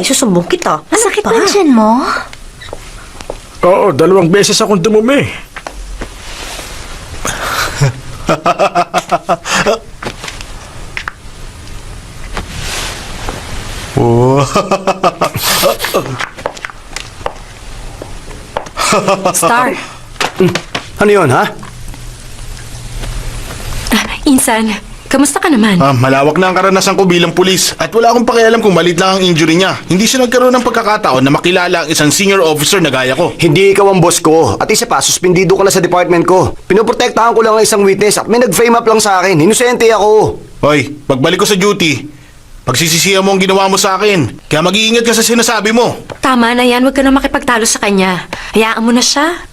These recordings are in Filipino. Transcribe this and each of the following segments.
isusumbong kita. Masakit na dyan mo? Oo, 2 beses akong dumumi. Star, Ano yun, ha? Insan, kamusta ka naman? Malawak na ang karanasan ko bilang pulis at wala akong pakialam kung malit lang ang injury niya. Hindi siya nagkaroon ng pagkakataon na makilala ang isang senior officer na gaya ko. Hindi ikaw ang boss ko. At isa pa, suspendido ka na sa department ko. Pinoprotektahan ko lang ang isang witness at may nag-frame up lang sa akin. Inosente ako. Hoy, pagbalik ko sa duty, pagsisisihan mo ang ginawa mo sa akin. Kaya mag-iingat ka sa sinasabi mo. Tama na yan, huwag ka na makipagtalo sa kanya. Hayaan mo na siya.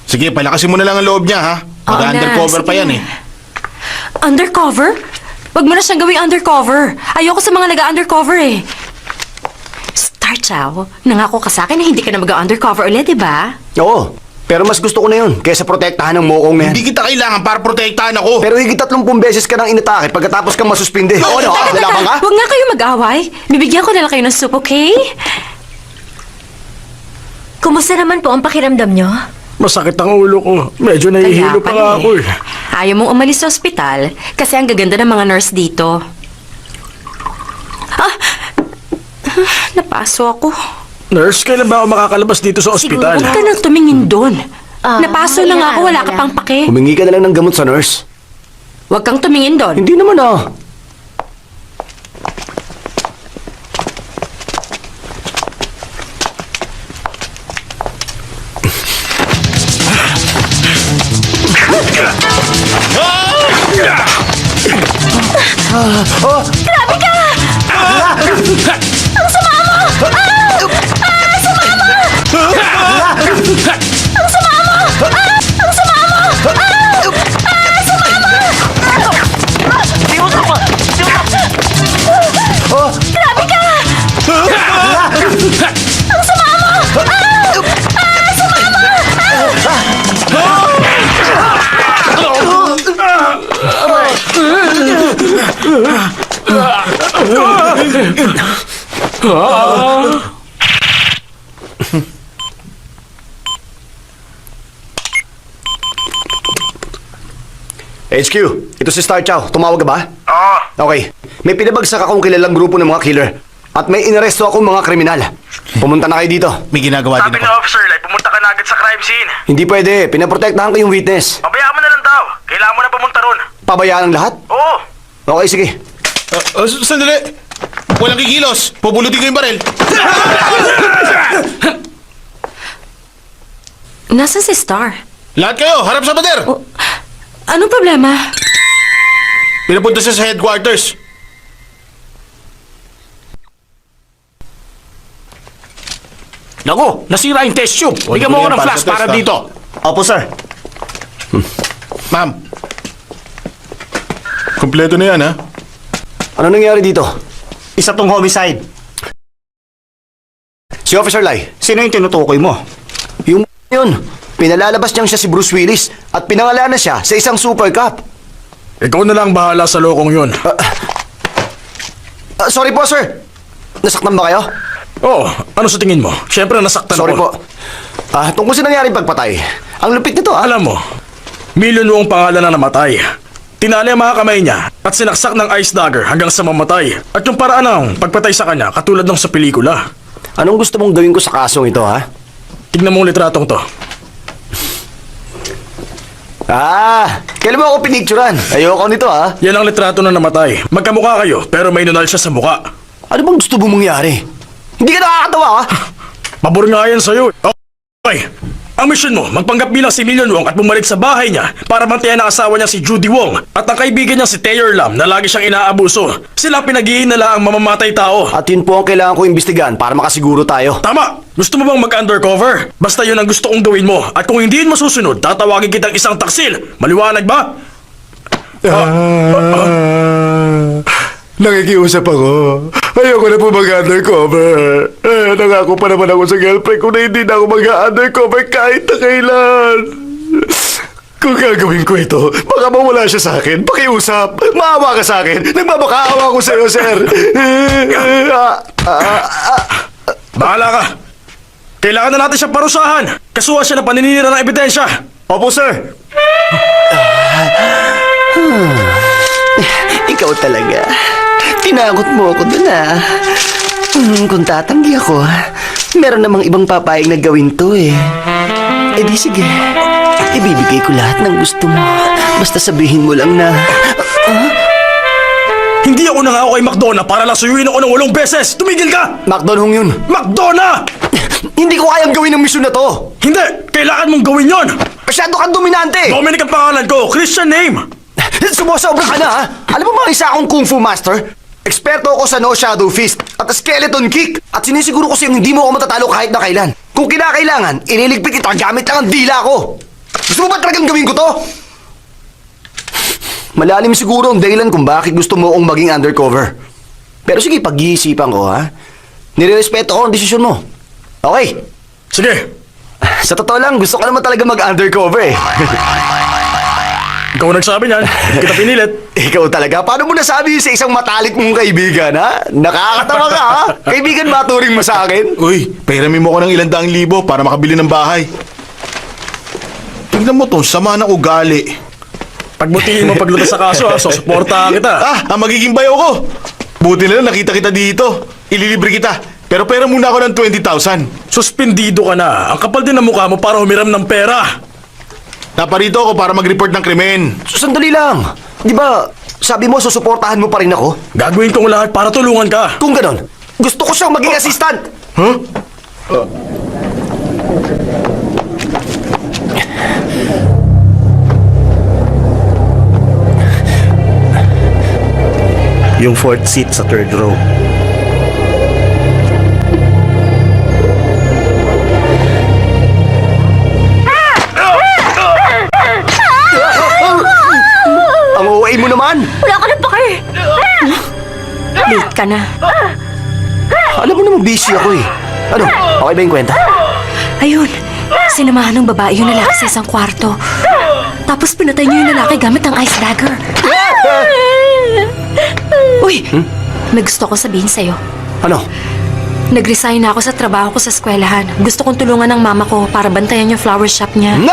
Sige, palakasin mo na lang ang loob niya, ha? Oo na, Mag-undercover pa sige yan, na. eh. Undercover? Wag mo na siyang gawing undercover. Ayoko sa mga nag-undercover eh. Star Chow, nangako ka sa akin na hindi ka na mag-undercover ulit, di ba? Oo, pero mas gusto ko na yun kaysa protektahan ng mokong na yan. Hindi kita kailangan para protektahan ako. Pero higit 30 beses ka nang inatake pagkatapos kang masuspinde. Oo, ano? Lalaban ka? Huwag nga kayo mag-away. Bibigyan ko na lang kayo ng soup, okay? Kumusta naman po ang pakiramdam nyo? Masakit ang ulo ko. Medyo nahihilo pa nga ako eh. Ayaw mong umalis sa ospital kasi ang gaganda ng mga nurse dito. Napaso ako. Nurse, kailan ba ako makakalabas dito sa ospital? Huwag ka nang tumingin doon. Ah, Napaso na nga ako, wala ka wala. pang pake. Humingi ka na lang ng gamot sa nurse. Huwag kang tumingin doon. Hindi naman ah. Grabe ka! Ang sama mo! Ang sama mo! Ang sama mo! Ang sama mo! Ang sama mo! Grabe ka! Ang sama mo! Ang sama mo! HQ, ito si Star Chow. Tumawag ka ba? Oo. Okay. May pinabagsak akong kilalang grupo ng mga killer. At may inaresto akong mga kriminal. Pumunta na kayo dito. May ginagawa din Sabi ako. ng officer, like, pumunta ka na agad sa crime scene. Hindi pwede. Pinaprotektahan ko yung witness. Pabayaan mo na lang daw. Kailangan mo na pumunta ron. Pabayaan ang lahat? Oo. Okay, sige. Sandali. Walang kikilos. Pupulutin ko yung baril. Nasaan si Star? Lahat kayo, harap sa pader. Anong problema? Pinapunta siya sa headquarters. Naku, nasira yung test tube. Bigyan mo ako ng flash para dito. Opo, sir. Ma'am. Kompleto na yan, ha? Ano nangyari dito? Isa tong homicide. Si Officer Lai. Sino yung tinutukoy mo? Yung yun. Pinalalabas niyang siya si Bruce Willis at pinangalanan siya sa isang Super Cup. Ikaw na lang bahala sa lokong yun. Sorry po, sir. Nasaktan ba kayo? Oo, ano sa tingin mo? Siyempre nasaktan Sorry ako. po. Tungkol sa nangyaring pagpatay. Ang lupit nito, Alam mo, Million Wong pangalan na namatay. Tinali ang mga kamay niya at sinaksak ng ice dagger hanggang sa mamatay. At yung paraan ng pagpatay sa kanya katulad ng sa pelikula. Anong gusto mong gawin ko sa kasong ito, ha? Tignan mo ang litratong to. Kailan mo ako pinicturan? Ayoko nito, ha? Yan ang litrato na namatay. Magkamukha kayo pero may nunal siya sa muka. Ano bang gusto mong mangyari? Hindi ka nakakatawa, ha? Pabor nga yan sa'yo. Okay, ang mission mo, magpanggap bilang si Million Wong at bumalik sa bahay niya para bantayan ang asawa niya si Judy Wong at ang kaibigan niya si Taylor Lam na lagi siyang inaabuso. Sila ang pinag-iinala ang mamamatay tao. At yun po ang kailangan ko imbestigahan para makasiguro tayo. Tama! Gusto mo bang mag-undercover? Basta yun ang gusto kong gawin mo. At kung hindi yun masusunod, tatawagin kitang isang taksil. Maliwanag ba? Nakikiusap ako. Ayoko na po mag-undercover. Nangako pa naman ako sa girlfriend ko na hindi na ako mag-undercover kahit na kailan. Kung gagawin ko ito, baka mawala siya sa akin. Pakiusap. Maawa ka sa akin. Nagmamakaawa ko sa'yo, sir. Bahala ka. Kailangan na natin siya parusahan. Kasuhan siya ng paninira ng ebidensya. Opo, sir. Ikaw talaga. Tinakot mo ako dun, kung tatanggi ako, meron namang ibang papayag na gawin to, eh. Eh di sige. Ibibigay ko lahat ng gusto mo. Basta sabihin mo lang na... Hindi ako nangako kay McDonough para lang suyuin ako ng 8 beses. Tumigil ka! McDonald yun. McDonough! Hindi ko kayang gawin ang misyon na to. Hindi! Kailangan mong gawin yon! Masyado kang dominante. Dominic ang pangalan ko. Christian name. Sumusobra ka na, ha? Alam mo mga isa akong kung fu master? Eksperto ako sa no shadow fist at skeleton kick. At sinisiguro ko sa'yo hindi mo ako matatalo kahit na kailan. Kung kinakailangan, ililigpit kita gamit lang ang dila ko. Gusto mo ba talagang gawin ko to? Malalim siguro ang dahilan kung bakit gusto mo akong maging undercover. Pero sige, pag-iisipan ko, ha? Nirerespeto ko ang desisyon mo. Okay. Sige. Sa totoo lang, gusto ko naman talaga mag-undercover, eh. Ikaw ang nagsabi niyan. Hindi kita pinilit. Ikaw talaga? Paano mo nasabi sa isang matalik mong kaibigan, ha? Nakakatawa ka, ha? Kaibigan maturing mo sa akin? Uy, pairami mo ko ng 200,000 para makabili ng bahay. Tignan mo to, sama ng ugali. Pagbutihin mo paglutas sa kaso, ha? Susuportahan kita. Ang magiging bayo ko. Buti na lang nakita kita dito. Ililibre kita. Pero pera muna ako ng 20,000. Suspindido ka na. Ang kapal din ng mukha mo para humiram ng pera. Naparito ako para mag-report ng krimen. Sandali lang. Di ba, sabi mo susuportahan mo pa rin ako? Gagawin kong lahat para tulungan ka. Kung ganon, gusto ko siyang maging assistant. Huh? Yung fourth seat sa third row. Ang OA mo naman. Wala ka na pake! Late ka na. Alam mo naman busy ako, eh. Ano, okay ba yung kwenta? Ayun, sinamahan ng babae yung lalaki sa isang kwarto. Tapos pinatay niyo yung lalaki gamit ang ice dagger. Uy, may gusto ko sabihin sa'yo. Ano? Nag-resign na ako sa trabaho ko sa eskwelahan. Gusto kong tulungan ng mama ko para bantayan yung flower shop niya. No!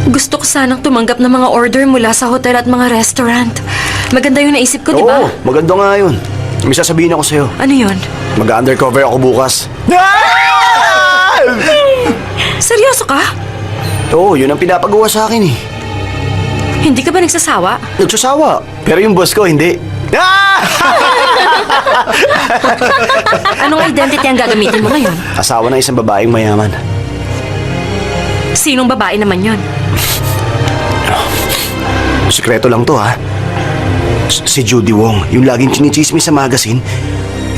Gusto ko sanang tumanggap ng mga order mula sa hotel at mga restaurant. Maganda yung naisip ko, di ba? Oo, maganda nga yun. May sasabihin ako sa'yo. Ano yun? Mag-undercover ako bukas. Seryoso ka? Oo, yun ang pinapagawa sa akin, eh. Hindi ka ba nagsasawa? Nagsasawa. Pero yung boss ko, hindi. Anong identity ang gagamitin mo ngayon? Asawa ng isang babaeng mayaman. Sinong babae naman yon? Sikreto lang to, ha? Si Judy Wong, yung laging chinichismis sa magazine.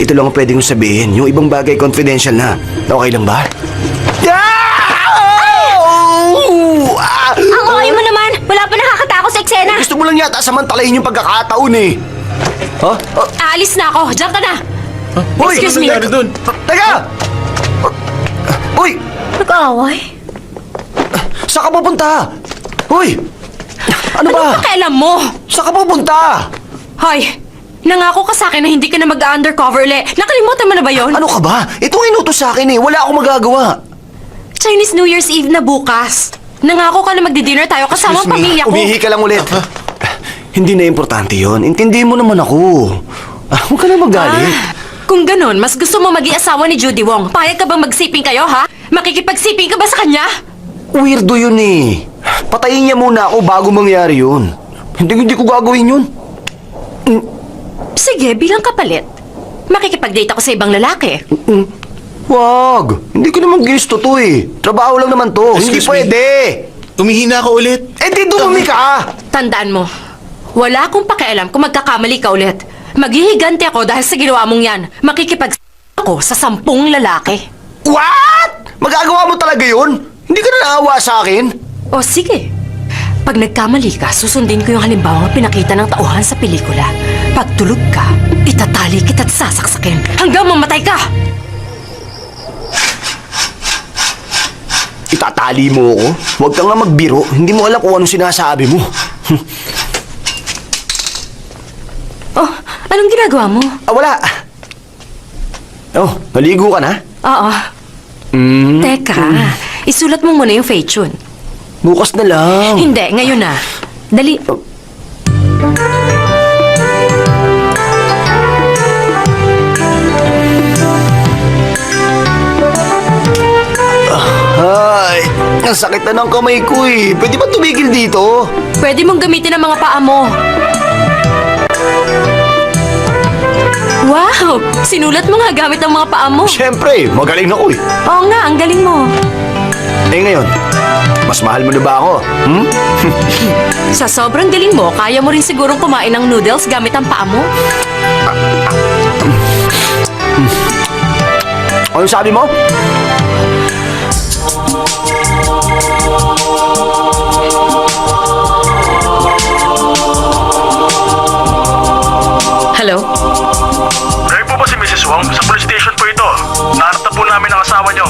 Ito lang ang pwede kong sabihin. Yung ibang bagay confidential na. Okay lang ba? Ang okay mo naman! Wala pa nakakatakot sa eksena! Gusto mo lang yata samantalahin yung pagkakataon, eh. Ha? Aalis na ako! Diyan ka na! Hoy! Excuse me. Ano nangyari dun? Teka! Uy! Nag-aaway? Saan ka pupunta? Hoy! Ano ba? Pakialam mo! Saan ka pupunta? Hoy! Nangako ka sa akin na hindi ka na mag-undercover uli. Nakalimutan mo na ba yon? Ano ka ba? Itong inutos sa akin, eh. Wala akong magagawa. Chinese New Year's Eve na bukas. Nangako ka na magdi-dinner tayo kasama ang pamilya ko. Umihi ka lang ulit. Hindi na importante yon. Intindihin mo naman ako. Huwag ka na magalit. Kung ganun, mas gusto mo maging asawa ni Judy Wong. Payag ka bang magsiping kayo, ha? Makikipagsiping ka ba sa kanya? Weirdo yun, eh. Patayin niya muna ako bago mangyari yun. Hindi ko gagawin yun. Sige, bilang kapalit. Makikipag-date ako sa ibang lalaki. Wag. Hindi ko naman gisto to, eh. Trabaho lang naman to. Hindi Excuse me. pwede. Umihina ka ulit. Eh, di dumumi ka. Tandaan mo, wala akong pakialam kung magkakamali ka ulit. Maghihiganti ako dahil sa ginawa mong yan. Makikipag ako sa 10 lalaki. What? Magagawa mo talaga yun? Hindi ka na naawa sa akin? O sige. Pag nagkamali ka, susundin ko yung halimbawa pinakita ng tauhan sa pelikula. Pag tulog ka, itatali kita't sasaksakin hanggang mamatay ka! Itatali mo ako? Huwag ka nga magbiro. Hindi mo alam kung anong sinasabi mo. Oh, anong ginagawa mo? Wala. Oh, naligo ka na? Oo. Teka, isulat mo muna yung Feichun. Bukas na lang. Hindi, ngayon na. Dali. Ay, ang sakit na ng kamay ko eh. Pwede ba tumigil dito? Pwede mong gamitin ang mga paa mo. Wow! Sinulat mo nga gamit ang mga paa mo. Siyempre, magaling na ko eh. Oo nga, ang galing mo. Eh ngayon, mas mahal mo na ba ako? Sa sobrang galing mo, kaya mo rin sigurong kumain ng noodles gamit ang paa mo? Ano sabi mo? Hello? Kayo po ba si Mrs. Wong? Sa police station po ito. Nahanap na po namin ang asawa niyo.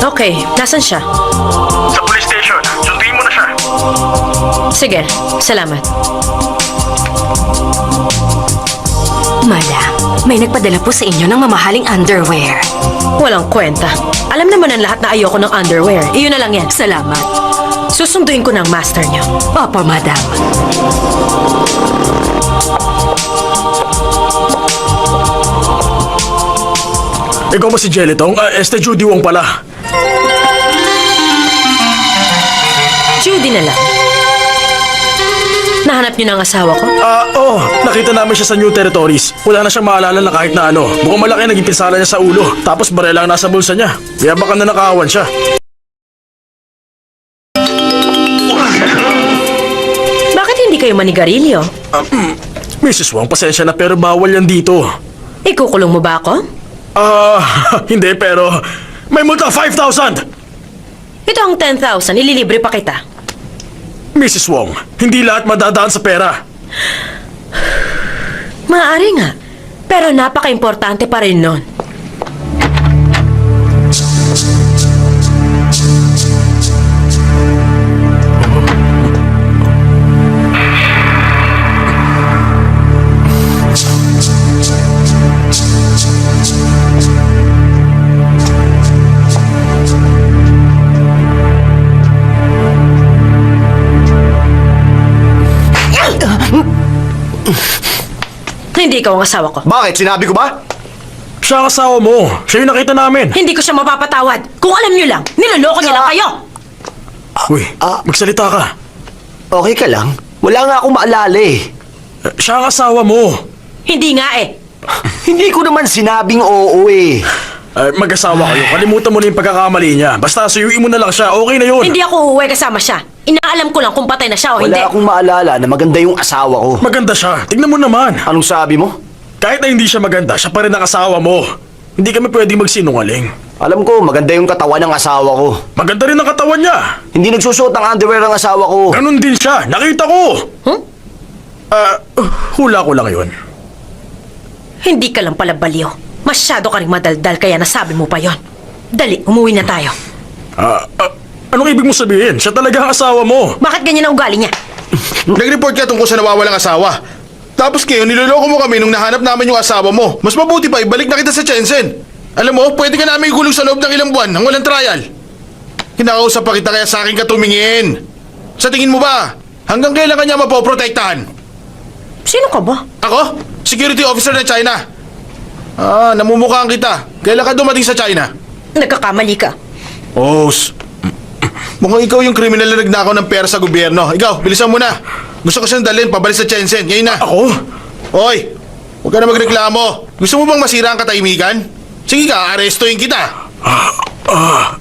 Okay, nasan siya? Sa police station. Sunduin mo na siya. Sige, salamat. Madam, may nagpadala po sa inyo ng mamahaling underwear. Walang kwenta. Alam naman ang lahat na ayoko ng underwear. Iyon na lang yan. Salamat. Susunduin ko ng master niyo. Opo, madam. Ikaw ba si Jelitong? Judy Wong pala. Judy na lang. Nahanap niyo ng asawa ko? Nakita namin siya sa New Territories. Wala na siyang maalala na kahit na ano. Mukhang malaki naging pinsala niya sa ulo. Tapos barela ang nasa bulsa niya. Kaya baka nanakawan siya. Bakit hindi kayo manigarilyo? Mrs. Wong, pasensya na pero bawal yan dito. Ikukulong mo ba ako? Hindi pero may multa 5,000! Ito ang 10,000. Ililibre pa kita. Mrs. Wong, hindi lahat madadaan sa pera. Maaari nga. Pero napaka-importante pa rin nun. Hindi ikaw ang asawa ko. Bakit? Sinabi ko ba? Siya ang asawa mo. Siya yung nakita namin. Hindi ko siya mapapatawad. Kung alam niyo lang, niloloko niya lang kayo. Uy, magsalita ka. Okay ka lang? Wala nga akong maalala eh. Siya ang asawa mo. Hindi nga eh. Hindi ko naman sinabing oo eh. Mag-asawa kayo. Kalimutan mo na yung pagkakamali niya. Basta suyuin mo na lang siya. Okay na yun. Hindi ako uuwi kasama siya. Inaalam ko lang kung patay na siya o hindi. Wala akong maalala na maganda yung asawa ko. Maganda siya. Tignan mo naman. Anong sabi mo? Kahit na hindi siya maganda, siya pa rin ang asawa mo. Hindi kami pwedeng magsinungaling. Alam ko, maganda yung katawan ng asawa ko. Maganda rin ang katawan niya. Hindi nagsusuot ng underwear ang asawa ko. Ganon din siya. Nakita ko. Huh? Hula ko lang yun. Hindi ka lang pala baliw. Masyado ka rin madaldal kaya nasabi mo pa yon. Dali, umuwi na tayo. Anong ibig mo sabihin? Siya talaga ang asawa mo. Bakit ganyan ang ugali niya? Nag-report ka tungkol sa nawawalang asawa. Tapos ngayon, niloloko mo kami nung nahanap namin yung asawa mo. Mas mabuti pa, ibalik na kita sa Shenzhen. Alam mo, pwede ka namin ikulong sa loob ng ilang buwan nang walang trial. Kinakausap pa kita kaya sa akin ka tumingin. Sa tingin mo ba, hanggang kailan kanya mapoprotektahan? Sino ka ba? Ako? Security officer ng China. Namumukhaan kita. Kailan ka dumating sa China? Nagkakamali ka. Mukhang ikaw yung kriminal na nagnakaw ng pera sa gobyerno. Ikaw, bilisan mo na. Gusto ko siyang dalhin pabalik sa Shenzhen. Ngayon na. Ako? Hoy, huwag ka na magreklamo. Gusto mo bang masira ang katahimikan? Sige ka, arestuin kita.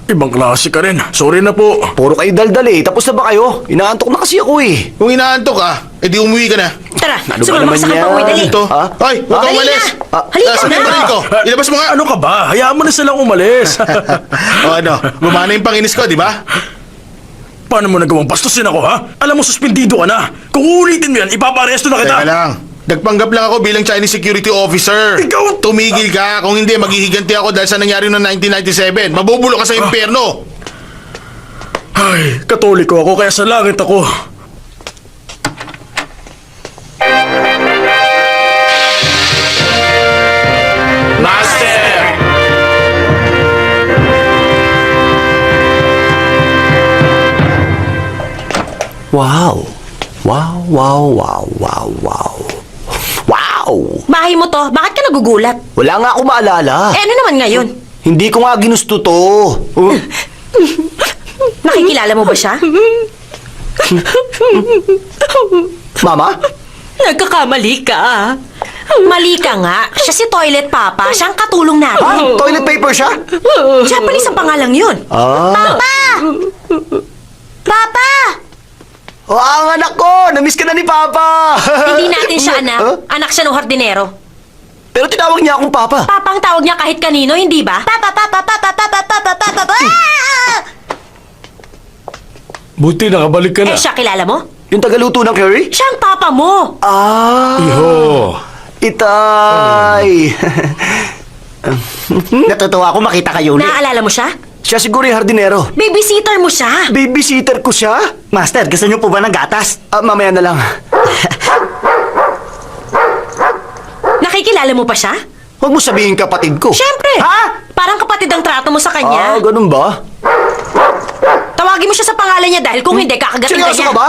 Ibang klase ka rin. Sorry na po. Puro kayo daldal eh. Tapos na ba kayo? Inaantok na kasi ako eh. Kung inaantok ka, edi umuwi ka na. Tara, Ano ba sumama naman sa yan? uwi, dali. Dito. Ha? Hoy, huwag kang Halika umalis. na. Halika Saan na. yung baril ko? Ilabas mo nga. Ano ka ba? Hayaan mo na silang umalis. Gumana yung panginis ko, di ba? Paano mo nagawang bastusin ako, ha? Alam mo, suspindido ka na. Kung uulitin mo yan, ipaparesto na kita. Teka lang. Nagpanggap lang ako bilang Chinese security officer. Ikaw- Tumigil ka. Kung hindi, maghihiganti ako dahil sa nangyari noong 1997. Mabubulo ka sa impyerno. Ay, katoliko ako kaya sa langit ako. Master! Wow. Wow, wow, wow, wow, wow. Wow! Bahay mo to, bakit ka nagugulat? Wala nga ako maalala. Eh ano naman ngayon? Hindi ko nga ginusto to. Oh, Nakikilala mo ba siya? Mama? Nagkakamali ka. Mali ka nga. Siya si Toilet Papa. Siya ang katulong Ha? natin. Toilet paper siya? Japanese ang pangalang yun. Ah. Papa! Oh, ang anak ko! Namiss ka na ni Papa! Hindi natin siya anak. Huh? Anak siya ng hardinero. Pero tinawag niya akong Papa. Papa ang tawag niya kahit kanino, hindi ba? Papa, papa, papa, papa, papa, papa, papa. Buti nakabalik ka na. Eh siya, kilala mo? Yung tagaluto ng curry? Siya ang papa mo. Ah! Iho. Itay! Natutuwa ako makita kayo ulit. Naaalala mo siya? Siya siguro yung hardinero. Babysitter mo siya. Babysitter ko siya? Master, gusto niyo po ba ng gatas? Mamaya na lang. Nakikilala mo pa siya? Huwag mo sabihin kapatid ko. Siyempre. Ha? Parang kapatid ang trato mo sa Ah, kanya. ganun ba? Tawagin mo siya sa pangalan niya dahil kung hindi, kakagatin ka Seryoso niya. ka ba?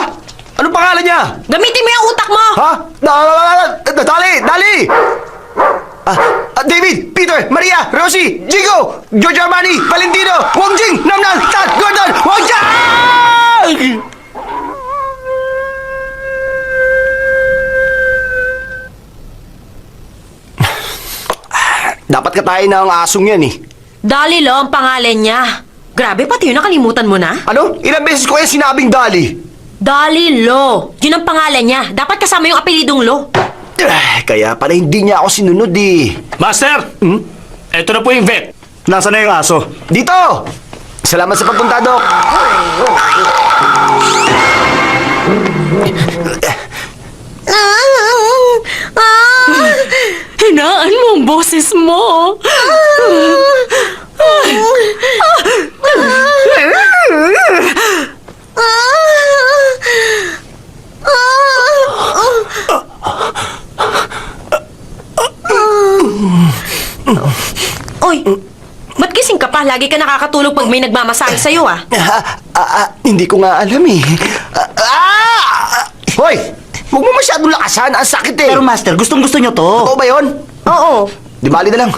Anong pangalan niya? Gamitin mo yung utak mo. Ha? Dali! Dali! David, Peter, Maria, Rosie, Jigo, George Armani, Valentino, Wong Jing, Namnam, Tat, Gordon, Wong Jing! Dapat katayin na ang asong yan eh. Dali lo ang pangalan niya. Grabe, pati yun nakalimutan mo na. Ano? Ilang beses ko yan sinabing Dali. Dali Lo. Yun ang pangalan niya. Dapat kasama yung apelidong Lo. Kaya pala hindi niya ako sinunod eh. Master! Eto na po yung vet. Nasaan na yung aso? Dito! Salamat sa pagpunta, Doc. Hinaan mo ang boses mo. Oy, ba't gising ka pa? Lagi ka nakakatulog pag may nagmamasahe sa'yo ah. Hindi ko nga alam eh. Hoy! Huwag mo masyadong lakasan. Ang sakit eh. Pero master, gustong-gusto niyo to. Totoo ba yun? Oo. Di bali na lang.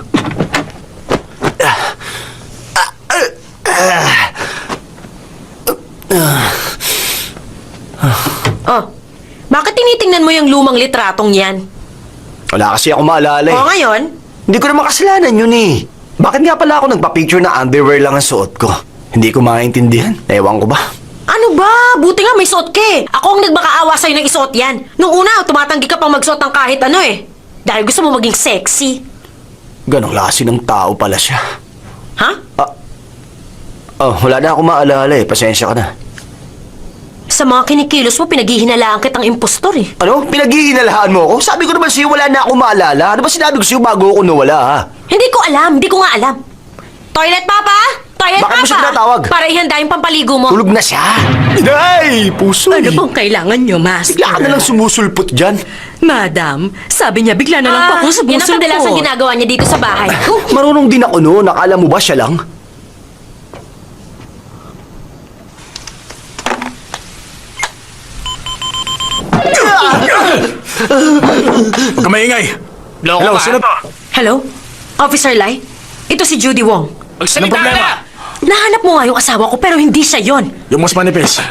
Oh, bakit tinitingnan mo yung lumang litratong yan? Wala kasi ako maalala eh. O ngayon, Hindi ko naman kasalanan yun eh. Bakit nga pala ako nagpa-picture na underwear lang ang suot ko? Hindi ko maintindihan. Ewan ko ba? ano ba? Buti nga may suot ka eh. Ako ang nagmakaawa sa'yo ng isuot yan. Nung una, tumatanggi ka pang magsuot ng kahit ano eh. Dahil gusto mo maging sexy. Ganong klase ng tao pala siya. Ha? Wala na ako maalala eh. Pasensya ka na. Sa mga kinikilos mo, pinaghihinalaan kitang impostor eh. Ano? Pinaghihinalaan mo ako? Sabi ko naman sa'yo wala na ako maalala. Ano ba sinabi ko sa'yo bago ako nawala ha? Hindi ko alam, hindi ko nga alam. Toilet Papa? Toilet Bakit Papa? mo siya tinatawag? Para ihanda yung pampaligo mo. Tulog na siya. Ay, puso Ano bang kailangan nyo, Master? Bigla ka na lang sumusulpot dyan. Madam, sabi niya bigla na lang po akong Yan ang kadalasang sumusulpot. ginagawa niya dito sa bahay. Marunong din ako noon. Nakala mo ba siya lang? Huwag ka maingay. Hello, sino to? Hello? Officer Lai? Ito si Judy Wong. Anong problema? Nahanap mo nga yung asawa ko pero hindi siya yon. Yung mas manipis.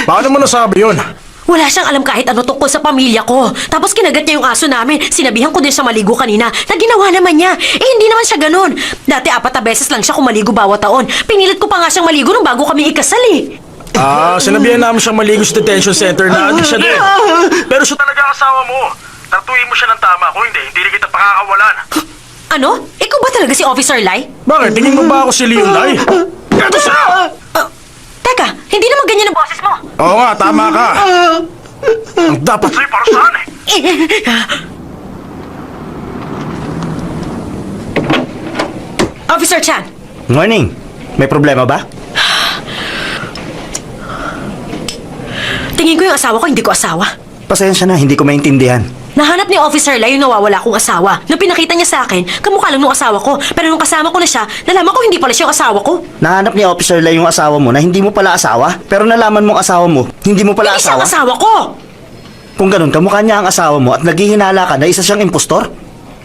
Paano mo nasabi yun? Wala siyang alam kahit ano tungkol sa pamilya ko. Tapos kinagat niya yung aso namin. Sinabihan ko din siya maligo kanina. Na ginawa naman niya. Eh hindi naman siya ganun. Dati 4 na beses lang siya kumaligo bawat taon. Pinilit ko pa nga siyang maligo nung bago kami ikasal eh. Sinabihan namin siyang maligo sa detention center na adik siya din. Pero siya Talaga ang asawa mo. Tratuhin mo siya ng tama. Kung hindi rin kita pakakawalan. Ano? Ikaw ba talaga si Officer Lai? Bakit? Tingin mo ba ako si Leon Lai? Gato siya! Teka, hindi naman ganyan ang boses mo. Oo nga, tama ka. Ang dapat Sa'yo para saan eh? Officer Chan, Morning. May problema ba? Tingin ko yung asawa ko, hindi ko asawa. Pasensya na, hindi ko maintindihan. Nahanap ni Officer Lai yung nawawala kong asawa. Nung pinakita niya sa akin, kamukha lang nung asawa ko. Pero nung kasama ko na siya, nalaman ko hindi pala siya yung asawa ko. Nahanap ni Officer Lai yung asawa mo na hindi mo pala asawa, pero nalaman mong asawa mo, hindi mo pala Hindi siya asawa. ang asawa ko! Kung ganun, kamukha niya ang asawa mo at naghihinala ka na isa siyang impostor?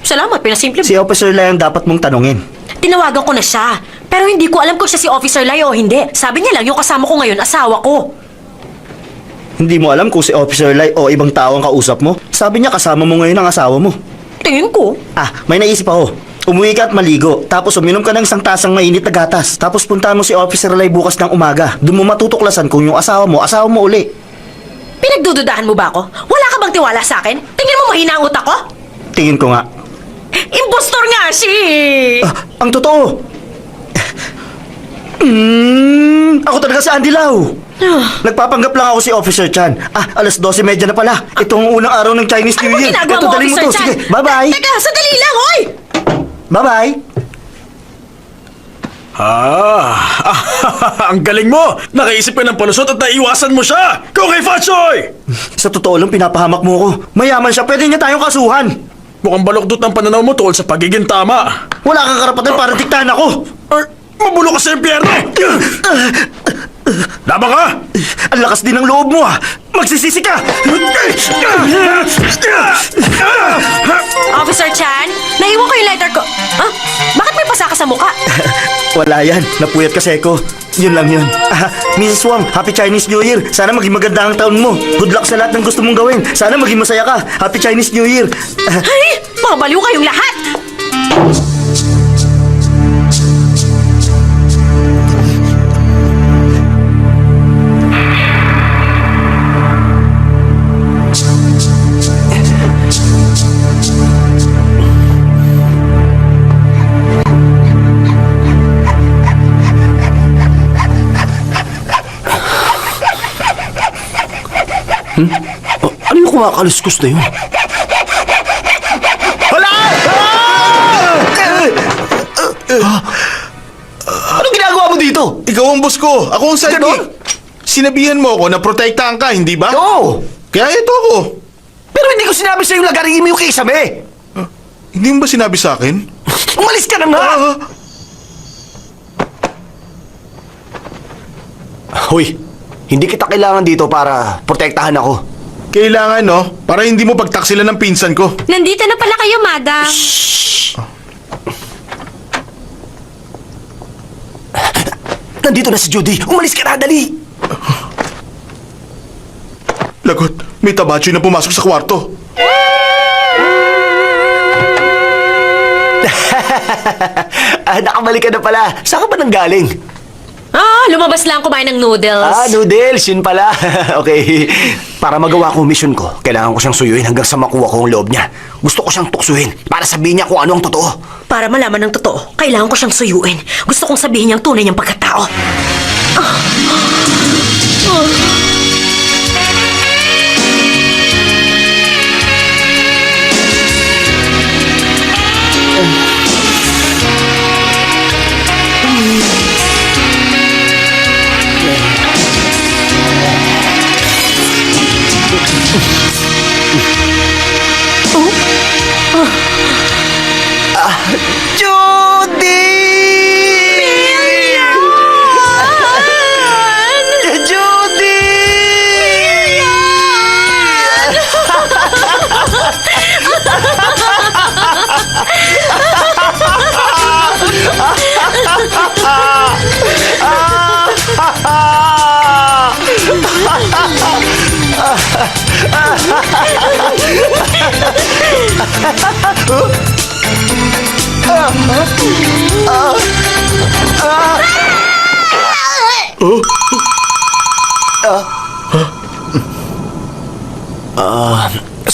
Salamat, pinasimple mo. Si Officer Lai ang dapat mong tanungin. Tinawagan ko na siya. Pero hindi ko alam kung siya si Officer Lai o hindi. Sabi niya lang yung kasama ko ngayon, asawa ko. Hindi mo alam kung si Officer Lai o ibang tao ang kausap mo? Sabi niya kasama mo ngayon ang asawa mo. Tingin ko. Ah, may naisip ako. Umuwi ka at maligo, tapos uminom ka ng isang tasang mainit na gatas. Tapos puntahan mo si Officer Lai bukas ng umaga. Doon mo matutuklasan kung yung asawa mo uli. Pinagdududahan mo ba ako? Wala ka bang tiwala sa akin? Tingin mo mahina ang utak ko? Tingin ko nga. Impostor nga si... Ah, ang totoo. Ako talaga si Andy Lau. Nagpapanggap lang ako si Officer Chan. Ah, alas 12:30 na pala. Itong unang araw ng Chinese Ano New ba Year. ginagawa Ito, mo, daling mo Officer to. Chan? Sige, bye-bye. Teka, sandali lang, hoy! Bye-bye. Ang galing mo! Nakaisip ka ng palusot at naiwasan mo siya! Go kay Fatsoy! Sa totoo lang, pinapahamak mo ko. Mayaman siya, pwede niya tayong kasuhan. Mukhang balukdot ang pananaw mo tungkol sa pagiging tama. Wala kang karapatan para diktahan ako. Mabulo ka sa impyerno! Laban ka! Ang lakas din ng loob mo, ah. Magsisisi ka. Officer Chan, naiwan ko yung lighter ko. Ah, bakit may pasa ka sa mukha? Wala yan. Napuyat kasi ko. Yun lang yun. Mrs. Wong, Happy Chinese New Year. Sana maging maganda ang taon mo. Good luck sa lahat ng gusto mong gawin. Sana maging masaya ka. Happy Chinese New Year. Ay, mga baliw kayong lahat! Ano yung kumakaluskos na yun? Hala! Anong ginagawa mo dito? Ikaw ang boss ko. Ako ang sidekick. Ganon? Sinabihan mo ako na protektahan ka, hindi ba? Oo! Kaya ito ako. Pero hindi ko sinabi sa'yo lagarin mo yung kisame! Hindi mo ba sinabi sa akin? Umalis ka na nga! Hoy, hindi kita kailangan dito para protektahan ako. Kailangan, no? Para hindi mo pagtaksilan ng pinsan ko. Nandito na pala kayo, madam. Nandito na si Judy. Umalis ka na, dali! Lagot, may tabachi na pumasok sa kwarto. Nakabalik ka na pala. Saan ka ba nanggaling? Ah, lumabas lang kumain ng noodles. Noodles. Yun pala. Okay. Para magawa ko ang mission ko, kailangan ko siyang suyuin hanggang sa makuha ko ang loob niya. Gusto ko siyang tuksuhin para sabihin niya kung ano ang totoo. Para malaman ng totoo, kailangan ko siyang suyuin. Gusto kong sabihin niyang tunay niyang pagkatao. Judy! Judy!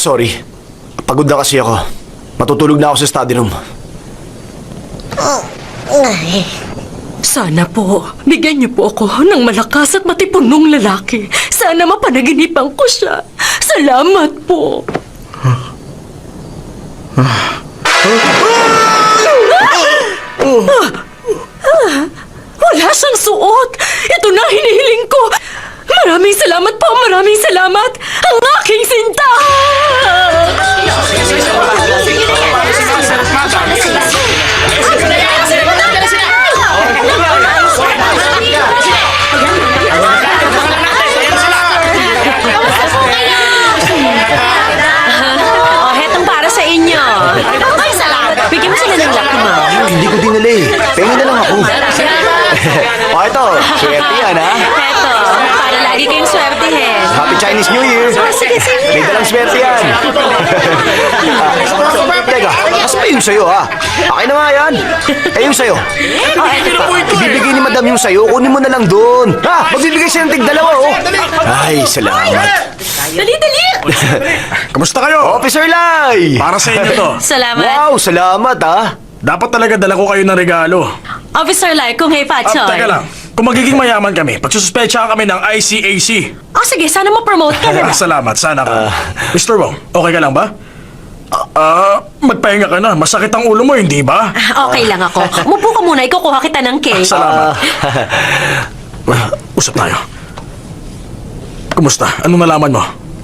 Sorry. Pagod na kasi ako. Matutulog na ako sa study room. Sana po, bigyan niyo po ako ng malakas at matipunong lalaki. Sana mapanaginipan ko siya. Salamat po. Wala siyang suot. Ito na ang hinihiling ko. Maraming Maraming salamat po, maraming salamat! Ang aking sinta! Oh, hetong para sa inyo. Ay, salamat. Bigyan mo sila ng Lucky Mom. Hindi ko dinala eh. Pengen na lang ako. O ito, swerte yan ha. Heto, para lagi kayong swertihin. Happy Chinese New Year. Sige, sige. May dalang swerte yan. Teka, mas pa yung sayo ha. Akin na nga yan. Eh yung sayo. Ibibigay ni madam yung sayo, kunin mo na lang doon. Ha, magbibigay siya ng tig-dalawa oh. Ay, salamat. Dali, dali. Kamusta kayo? Officer Lai! Para sa inyo to. Salamat. Wow, salamat ha. Dapat talaga dala ko kayo ng regalo. Officer Lai, kung hey At Pachoy. teka lang, kung magiging mayaman kami, pagsususpecha kami ng ICAC. Oh, sige, sana ma-promote ka na. Salamat, sana ka. Mr. Wong, okay ka lang ba? Magpahinga ka na. Masakit ang ulo mo, hindi ba? Okay lang ako. Mupo ka muna, ikukuha kita ng cake. Salamat. Usap tayo. Kumusta? Anong nalaman mo?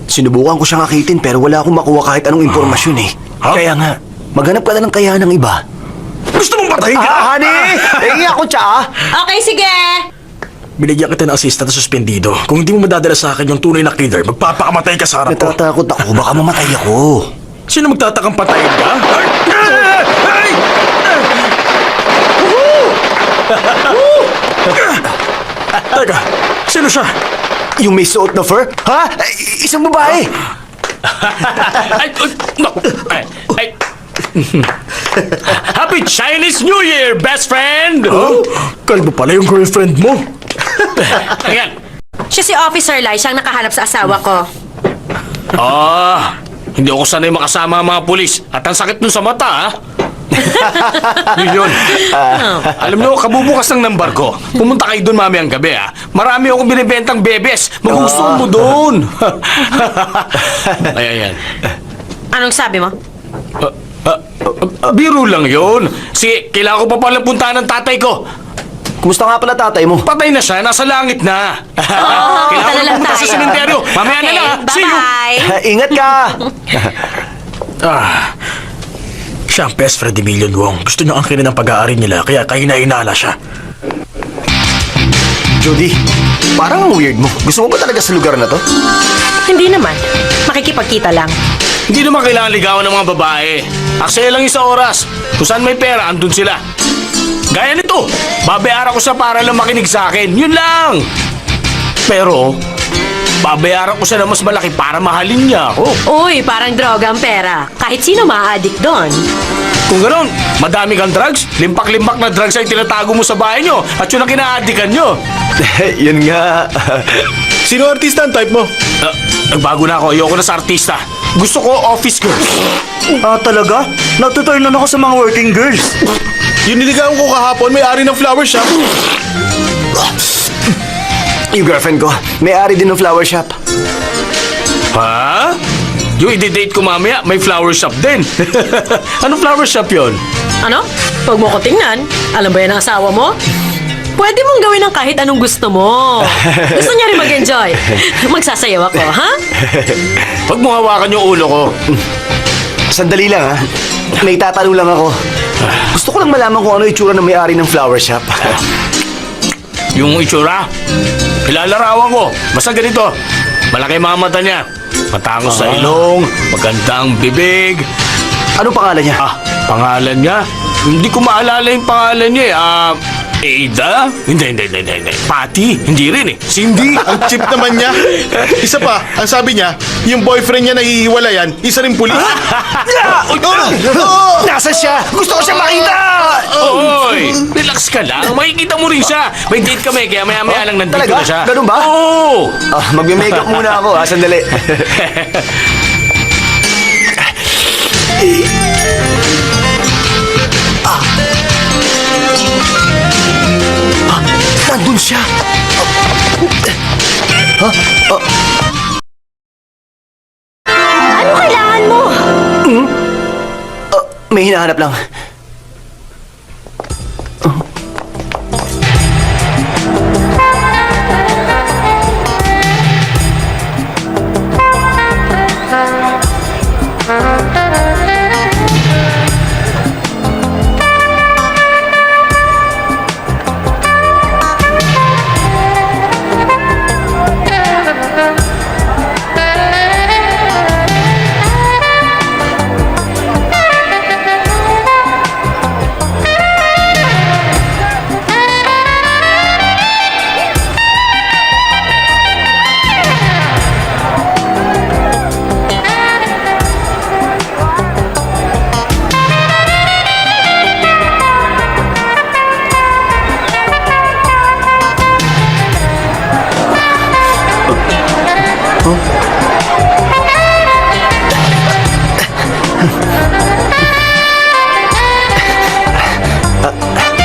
Sinubukan ko siyang akitin pero wala akong makuha kahit anong impormasyon eh. Ha? Kaya nga, maghanap ka na ng kaya ng iba. Gusto mong patayin ka? honey! Hingi ako tsa Okay, sige. Binigyan kita ng assistant na suspendido. Kung hindi mo madadala sa akin yung tunay na killer, magpapakamatay ka sa harap ko. Natatakot ako, baka mamatay ako. Sino magtatakang patayin ka? Teka, sino siya? Yung may suot na fur? Ha? Isang babae! Happy Chinese New Year, best friend! Oh, kalbo pala yung girlfriend mo. Ayan. Siya si Officer Lai, siyang nakahanap sa asawa ko. Hindi ako sanay makasama ang mga pulis. At ang sakit nun sa mata, ha? Yun. Alam niyo, kabubukas ng number ko. Pumunta kayo doon mamayang gabi, ha? Marami akong binibentang bebes. Magugustuhan mo doon. Ayan. Anong sabi mo? Biro lang yun. Sige, kailangan ko pa palang puntahan ng tatay ko. Kumusta nga pala tatay mo? Patay na siya, nasa langit na. Oo, Kailangan ko kita na lang pumunta sa tayo. sementeryo. Mamaya na Okay, lang, ha? See you. bye-bye. Ingat ka! Siya ang best friend ni Million Wong. Gusto niya angkinin ang pag-aari nila, kaya kahina-hinala siya. Judy, parang ang weird mo. Gusto mo ba talaga sa lugar na to? Hindi naman. Makikipagkita lang. Hindi naman kailangan ligawan ng mga babae. Aksaya lang yung sa oras. Kung saan may pera, andun sila. Gaya nito, babayaran ko siya para lang makinig sa akin. Yun lang! Pero, babayaran ko siya na mas malaki para mahalin niya ako. Uy, parang droga ang pera. Kahit sino ma-addict doon. Kung gano'n, madami kang drugs, limpak-limpak na drugs ay tinatago mo sa bahay nyo at yun ang kinaadikan nyo. Yun nga. Sino artista ang type mo? Nagbago na ako, ayoko na sa artista. Gusto ko office girls. Talaga? Natuturn na ako sa mga working girls. Yung niligawan ko kahapon, may-ari ng flower shop. Yung girlfriend ko, may-ari din ng flower shop. Ha? Yung i-date ko mamaya, may flower shop din. Anong flower shop yon? Ano? Huwag mo ko tingnan. Alam ba yan ang asawa mo? Pwede mong gawin ang kahit anong gusto mo. Gusto niya rin mag-enjoy. Magsasayaw ako, ha? Huwag mo hawakan yung ulo ko. Sandali lang ha. May tatanong lang ako. Gusto ko lang malaman kung ano itsura ng may-ari ng flower shop. Yung itsura, ilalarawan ko. Basta ganito, malaki mga mata niya. Matangos sa ilong, magandang bibig. Anong pangalan niya? Pangalan niya? Hindi ko maalala yung pangalan niya eh. Ada? Hindi. Patty? Hindi rin eh. Cindy? Ang cheap naman niya. Isa pa, ang sabi niya, yung boyfriend niya nahihiwalayan, isa rin pulis. Nasa siya? Gusto ko siya makita! Oy! Relax ka lang. Makikita mo rin siya. May date kami, kaya maya-maya lang nandito Talaga? na siya. Ganun ba? Oo! Magme-makeup muna ako ha, sandali. Nandun siya! Ano kailangan mo? May hinahanap lang.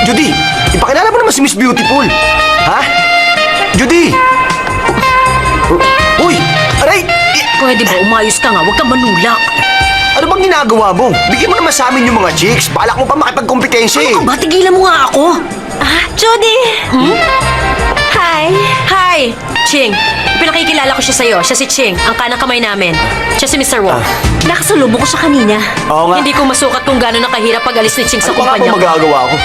Judy, ipakilala mo naman si Miss Beautiful. Ha? Judy! Uy! Aray! Pwede ba umayos ka nga? Huwag kang manulak. Ano bang ginagawa mo? Bigyan mo naman sa amin yung mga chicks. Balak mo pa makipagkompetensya eh. Ano ba? Tigilan mo nga ako. Judy! Hi! Hi! Ching, pinakikilala ko siya sa'yo. Siya si Ching, ang kanang kamay namin. Siya si Mr. Wong. Nakasalubong ko siya kanina. Oo nga. Hindi ko masukat kung gaano nakahirap pag-alis ni Ching sa Ano pa nga kumpanya po ko. magagawa ko?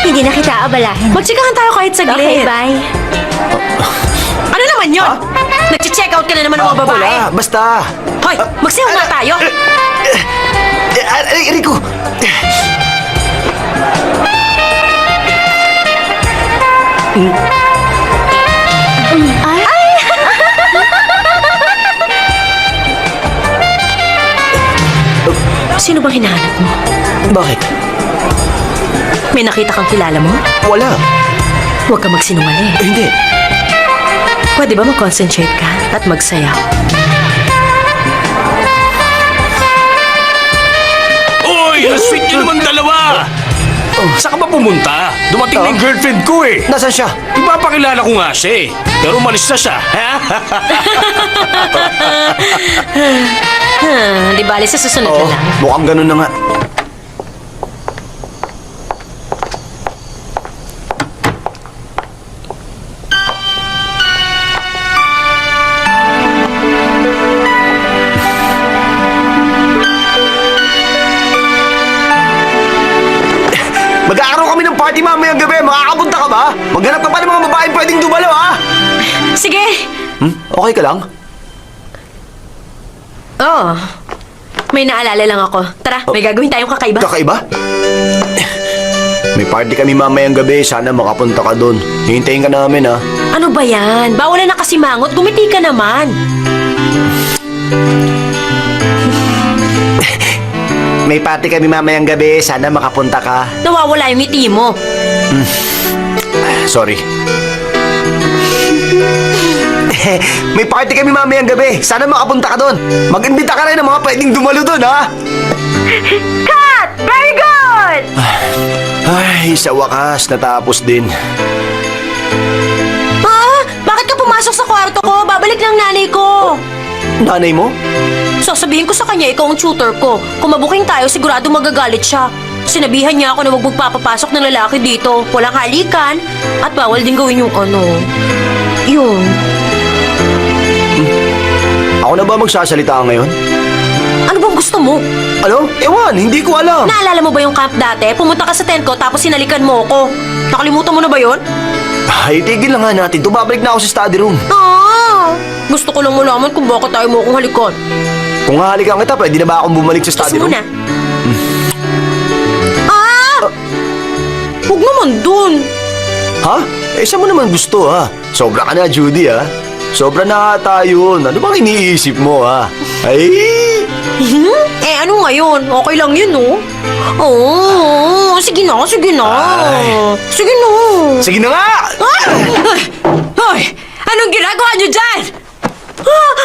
Hindi na kita abalahin. Magsikahan tayo kahit saglit. Okay, bye. Ano naman yun? Nag-check out ka na naman ng mga babae. Wala, basta. Hoy, magsayaw nga tayo. Rico! Sino bang hinahanap mo? Bakit? May nakita kang kilala mo? Wala. Huwag ka magsinungaling. Hindi. Pwede ba mag-concentrate ka at magsayaw? Uy, ang sweet niyo naman dalawa! Saan ka ba pumunta? Dumating na yung girlfriend ko eh. Nasaan siya? Ipapakilala ko nga siya eh. Pero umalis na siya. Di bali sa susunod na Oo, lang. mukhang ganun na nga. Magkakaroon kami ng party mamayang gabi. Makakapunta ka ba? Maghanap ka pa ng mga babaeng pwedeng dumalo, ha? Sige! Okay ka lang? Oo. May naalala lang ako. Tara, may gagawin tayong kakaiba. Kakaiba? May party kami mamayang gabi. Sana makapunta ka doon. Hihintayin ka namin, ha? Ano ba yan? Bawal na nakasimangot. Gumiti ka naman. May party kami mamayang gabi. Sana makapunta ka. Nawawala yung ngiti mo. Sorry. May party kami mamayang gabi. Sana makapunta ka doon. Mag-imbita ka rin ng mga pwedeng dumalo doon, ha? Cut! Very good! Ay, sa wakas, natapos din. Bakit ka pumasok sa kwarto ko? Babalik ng nanay ko. Nanay mo? Sasabihin ko sa kanya, ikaw ang tutor ko. Kung mabuking tayo, sigurado magagalit siya. Sinabihan niya ako na huwag magpapapasok ng lalaki dito. Walang halikan. At bawal din gawin yung Yun. Ako na ba magsasalita ngayon? Ano bang gusto mo? Ano? Ewan, hindi ko alam. Naalala mo ba yung camp dati? Pumunta ka sa tent ko tapos sinalikan mo ako. Nakalimutan mo na ba yun? Ay, tigil na nga natin. Babalik na ako sa study room. Gusto ko lang malaman kung bakit tayo mo akong halikan. Kung hahalikan kita, pwede na ba akong bumalik sa Kiss study room? muna. Huwag naman dun. Ha? Eh, saan mo naman gusto, ha? Sobra ka na, Judy, ha? Sobra na ata yun. Ano bang iniisip mo, ha? Ay! Ano ngayon? Okay lang yun, no? Oo, sige na, sige na. Ay. Sige na. Sige na nga! Hoy! Anong ginagawa niyo dyan?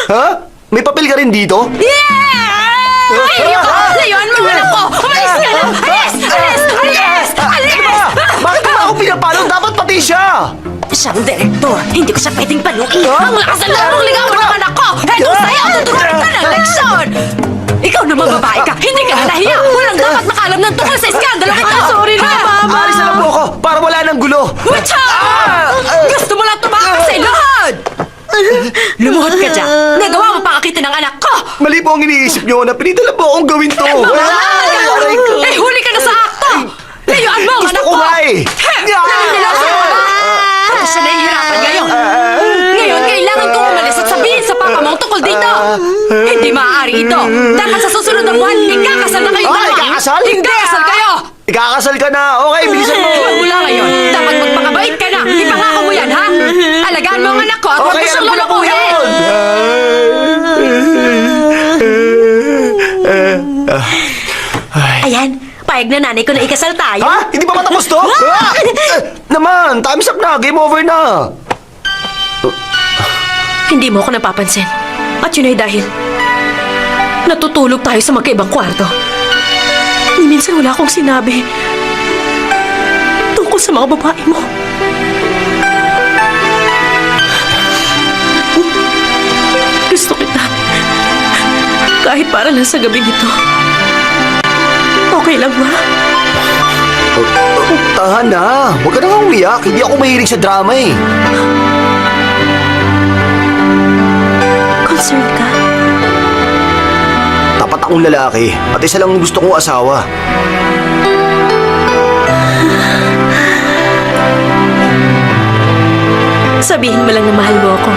Ha? May papel ka rin dito? Yeah! Ay, layuan mo anak ko! Umalis ka na! Alis! Alis! Alis! Alis! Bakit mo ako pinapalo? Dapat pati siya! Siyang direktor, hindi ko siya pwedeng paluin. Ang lakas ng loob mong ligawan ng anak ko! Eto sa'yo, tuturuan ka ng leksyon! Ikaw naman babae ka, hindi ka nahiya! Walang dapat makalam ng tungkol sa iskandalo kita! Sorry na, Mama! Alis na lang po ako para wala nang gulo! Wacha! Gusto mo lang tumakas sa ilahan! Lumuhod ka dyan! Nagawa mo pangakitin ng anak ko! Mali po ang iniisip niyo na pinitala po akong gawin to! Aray ko! Eh, huli ka na sa akto! Layuan mo ang Gusto anak ko ko! nga eh! Nanilasan mo ba? Ako siya nahihirapan ngayon. Ngayon, kailangan kong umalis at sabihin sa papa mo tungkol dito. Hindi maaari ito. Dapat sa susunod na buwan, ikakasal na kayong Ah, dalawa. ikakasal? Hindi, kasal kayo. Ikakasal ka na! Okay, bilisan mo! Mula ngayon, dapat magpakabait ka na. Ipangako mo yan, ha? Alagaan mo ang anak ko at huwag mo Okay, siyang alam ko na po lulukuhin. yun! Ayan, payag na nanay ko na ikasal tayo. Ha? Hindi pa matapos to? Naman, time's up na. Game over na. Hindi mo ako napapansin. At yun ay dahil Natutulog tayo sa magkaibang kwarto. Ni minsan wala akong sinabi tungkol sa mga babae mo. Gusto kita. Kahit para lang sa gabing ito. Okay lang ba? Tahan na. Huwag ka na nga umiyak. Hindi ako mahilig sa drama eh. Concerned ka? Tapat akong lalaki. At isa lang ang gusto kong asawa. Sabihin mo lang na mahal mo ako.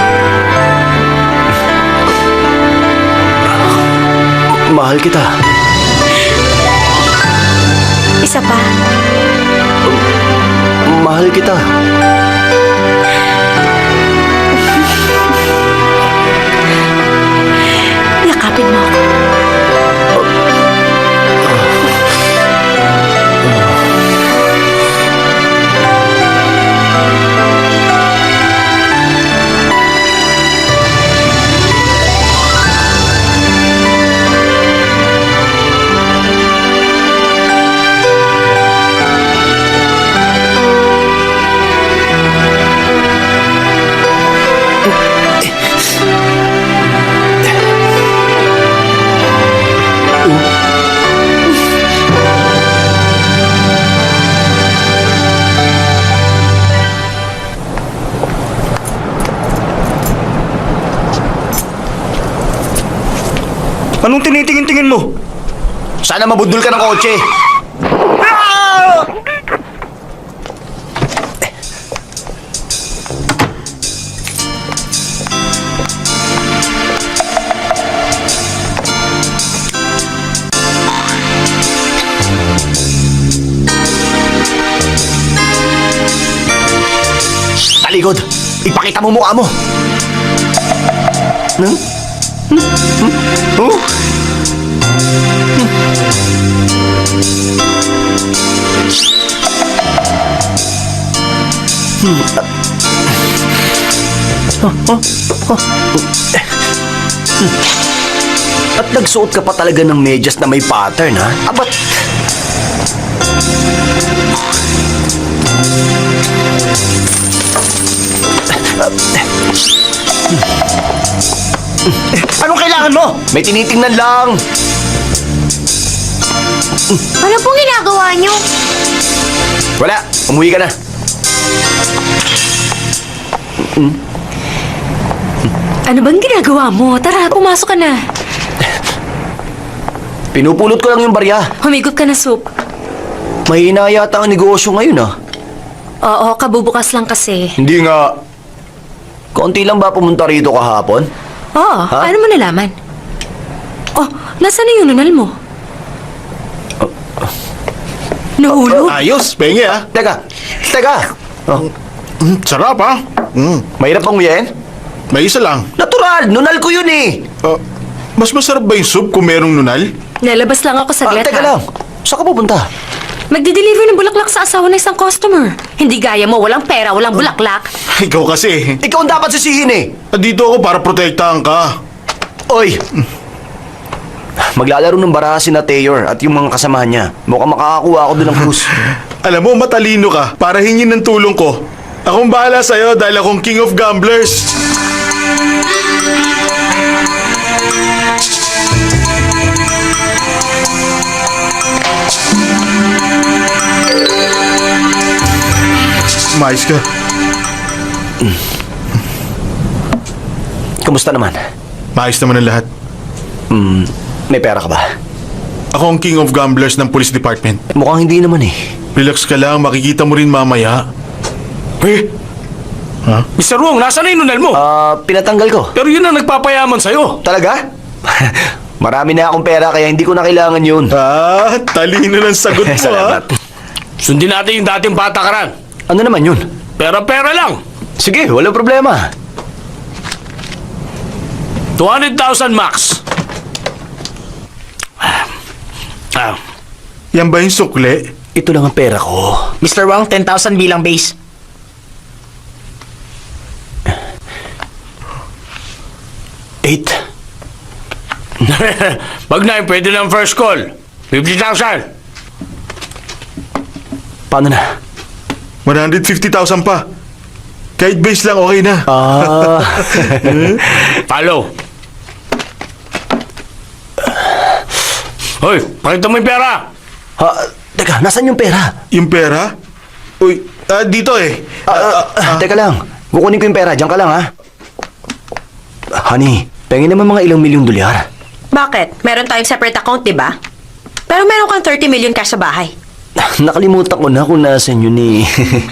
Mahal kita. Isa pa. Mahal kita. Yakapin mo ako. Anong tinitingin-tingin mo? Sana mabundol ka ng kotse. Talikod, ipakita mo mukha mo. Oh? At nagsuot ka pa talaga ng medyas na may pattern, ha? Abat... Anong kailangan mo? May tinitingnan lang. Ano pong ginagawa niyo? Wala, umuwi ka na. Ano bang ginagawa mo? Tara, pumasok ka na. Pinupulot ko lang yung barya. Humigot ka na, Soup. Mahina yata ang negosyo ngayon, ha? Oo, kabubukas lang kasi. Hindi nga. Konti lang ba pumunta rito kahapon? Oo, Ha? paano mo nalaman? Oh, nasaan na yung nunal mo? Nahulog? Ayos, penge ah. Teka. Oh, Sarap ah. mahirap pang uyain? May isa lang. Natural, nunal ko yun eh. Mas masarap ba yung soup kung merong nunal? Nalabas lang ako saglit, Teka ha? lang, saan ka pupunta? Magdi-deliver ng bulaklak sa asawa ng isang customer. Hindi gaya mo, walang pera, walang bulaklak. Ikaw kasi. Ikaw ang dapat sisihin eh. Dito ako para protektahan ka. Oy! Maglalaro ng baraha si na Tayor at yung mga kasamahan niya. Mukhang makakakuha ako doon ng krus. Alam mo, matalino ka. Para hingin ng tulong ko. Akong bahala sa'yo dahil akong king of gamblers. Mais ka. Kamusta naman? Maayos naman ang lahat. May pera ka ba? Ako ang king of gamblers ng police department. Mukhang hindi naman eh. Relax ka lang, makikita mo rin mamaya. Eh? Mr. Wong, nasaan na yung nunal mo? Pinatanggal ko. Pero yun ang nagpapayaman sa'yo. Talaga? Marami na akong pera kaya hindi ko na kailangan yun. Talino ng sagot mo ha. Salamat. Sundin natin yung dating patakaran. Ano naman yun? Pera-pera lang. Sige, walang problema. 200,000 max. Yan ba yung sukle? Ito lang ang pera ko. Mr. Wang, 10,000 bilang base. Eight. Wag na, pwede ng first call. 50,000. Paano na? 150,000 pa. Kahit base lang, okay na. Follow. Hoy, pakita mo yung pera. Teka, nasan yung pera? Yung pera? Uy, dito eh. Teka lang, kukunin ko yung pera. Diyan ka lang, ha? Honey, pengin naman mga ilang milyong dolyar. Bakit? Meron tayong separate account, di ba? Pero meron kang 30 million cash sa bahay. Nakalimutan ko na kung nasan yun eh.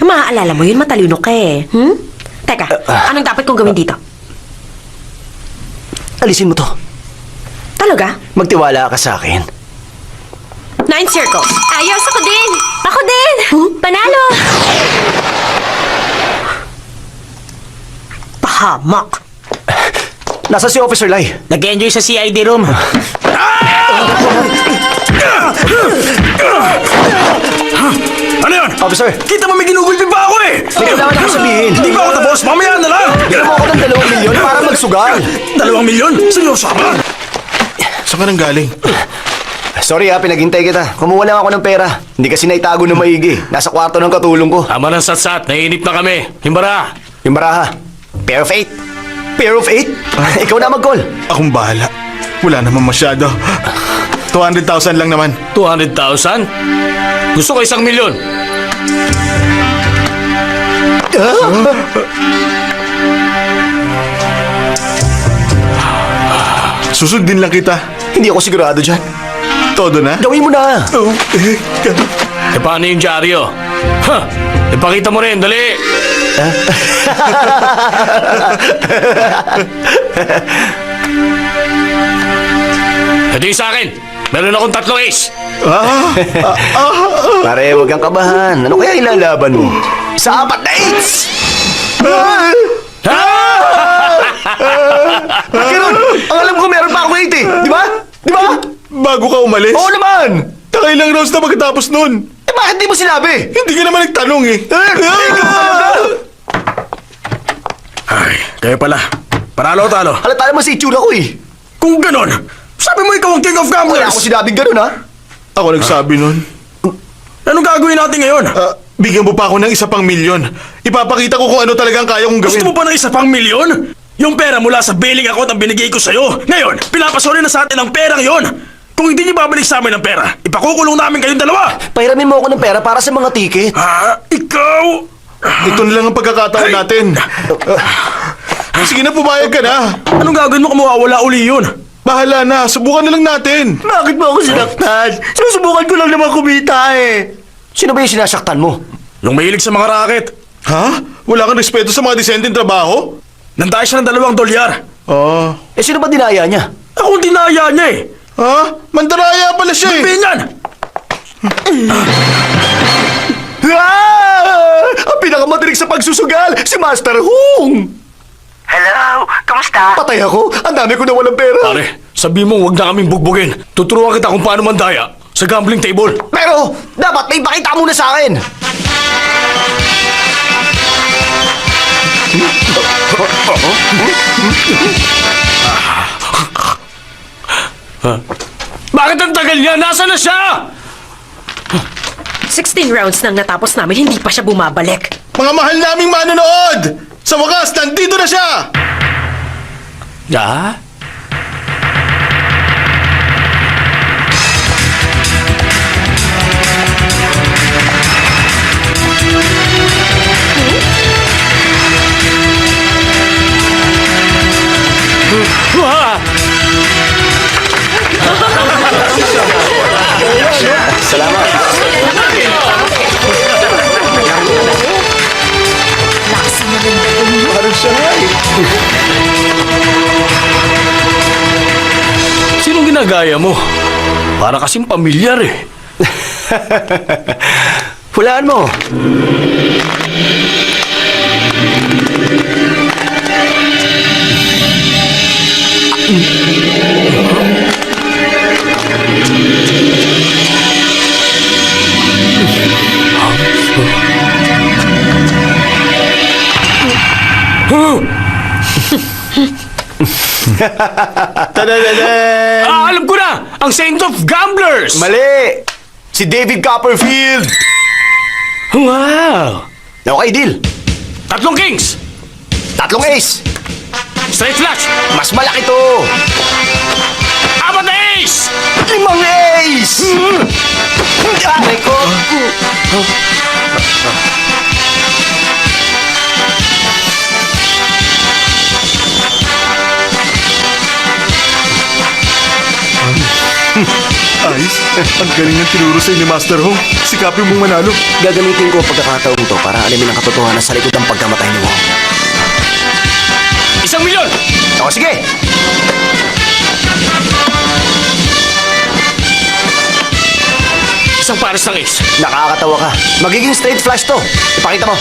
Maaalala mo yun, matalino ka eh. Teka, anong dapat kong gawin dito? Alisin mo to. Talaga? Magtiwala ka sa akin. 9 circles. Ayos, ako din! Ako din! Panalo! Pahamak. Nasa si Officer Lai? Nag-enjoy sa CID room. Ano yun? Officer, Kita mo may ginugulpi pa ako eh! may kailangan ako sabihin. Hindi pa ako tapos, mamaya na lang! Bigyan mo ako ng 2 milyon para magsugal. 2 milyon? Seryoso ka ba? Saan ka nang galing? Sorry ha, pinaghintay kita. Kumuha lang ako ng pera. Hindi kasi naitago na maigi. Nasa kwarto ng katulong ko. Tama ng satsat, naiinip na kami. Himbara. Yung baraha. Pair of 8. Pair of 8? Ikaw na mag-call. Akong bahala. Wala naman masyado. 200,000 lang naman. 200,000? Gusto ko 1,000,000. Susundin lang kita. Hindi ako sigurado dyan. Todo na? Gawin mo na. E paano yung dyaryo? Ha! Ipakita mo rin, dali! Ito yung sa akin. Meron akong 3 ace. Pare, huwag kang kabahan. Ano kaya ilalaban mo? Sa 4 na 8! Ganun! Ang alam ko meron pa ako 8 eh. Di ba? Di ba? Bago ka umalis? Oo naman! Nakailang rounds na pagkatapos nun. Eh bakit di mo sinabi? Hindi ka naman nagtanong eh. Ay, kaya pala. Panalo o talo? Halata naman sa itsura ko eh. Kung ganon, sabi mo ikaw ang king of Wala gamblers! ako sinabing ganun ha. Ako nagsabi nun. Anong gagawin natin ngayon? Bigyan mo pa ako ng 1 pang milyon. Ipapakita ko kung ano talagang kaya kong gawin. Gusto mo pa ng 1 pang milyon? Yung pera mula sa bailing account ang binigay ko sa'yo. Ngayon, pinapasori na sa atin ang perang yon. Kung hindi niyo babalik sa amin ang pera, ipakukulong namin kayong dalawa. Pahiramin mo ako ng pera para sa mga ticket. Ha? Ikaw? Ito na lang ang pagkakataon Ay! natin. Sige na, pumayag ka na. Anong gagawin mo kung mawawala uli yun? Bahala na, subukan na lang natin. Bakit mo ako sinaktan? Susubukan ko lang naman kumita eh. Sino ba yung sinasaktan mo? Yung mahilig sa mga racket. Ha? Wala kang respeto sa mga disenteng trabaho? Nandaya siya ng $2. Oh. Eh sino ba dinaya niya? Ako ang dinaya niya eh. Ha? Mandaraya pala siya eh. Pinyan! Ang pinakamadaling sa pagsusugal, si Master Hung! Hello, kamusta? Patay ako, ang dami ko na walang pera. Pare, sabi mo huwag na kaming bugbugin. Tuturuan kita kung paano mandaya sa gambling table. Pero, dapat may pakita muna sa akin. Bakit ang tagal niya? Nasaan na siya? 16 rounds nang natapos namin, hindi pa siya bumabalik. Mga mahal naming manonood! Sa wakas, nandito na siya! Ah? Sinong ginagaya mo? Para kasing pamilyar eh. Hulaan mo. Tadadadan! Alam ko na! Ang Saint of Gamblers! Mali! Si David Copperfield! Wow! Okay, deal. 3 kings! 3 ace! Straight flush! Mas malaki to! 4 na ace! 5 ace! Aray ko! Ayos, ang galing ng tinuro sa'yo ni Master Hong. Sikapin mong manalo. Gagamitin ko ang pagkakataon to para alamin ang katotohanan sa likod ng pagkamatay ni Wong. 1 milyon! O, sige! Isang pares ng ace. Nakakatawa ka. Magiging straight flush to. Ipakita mo.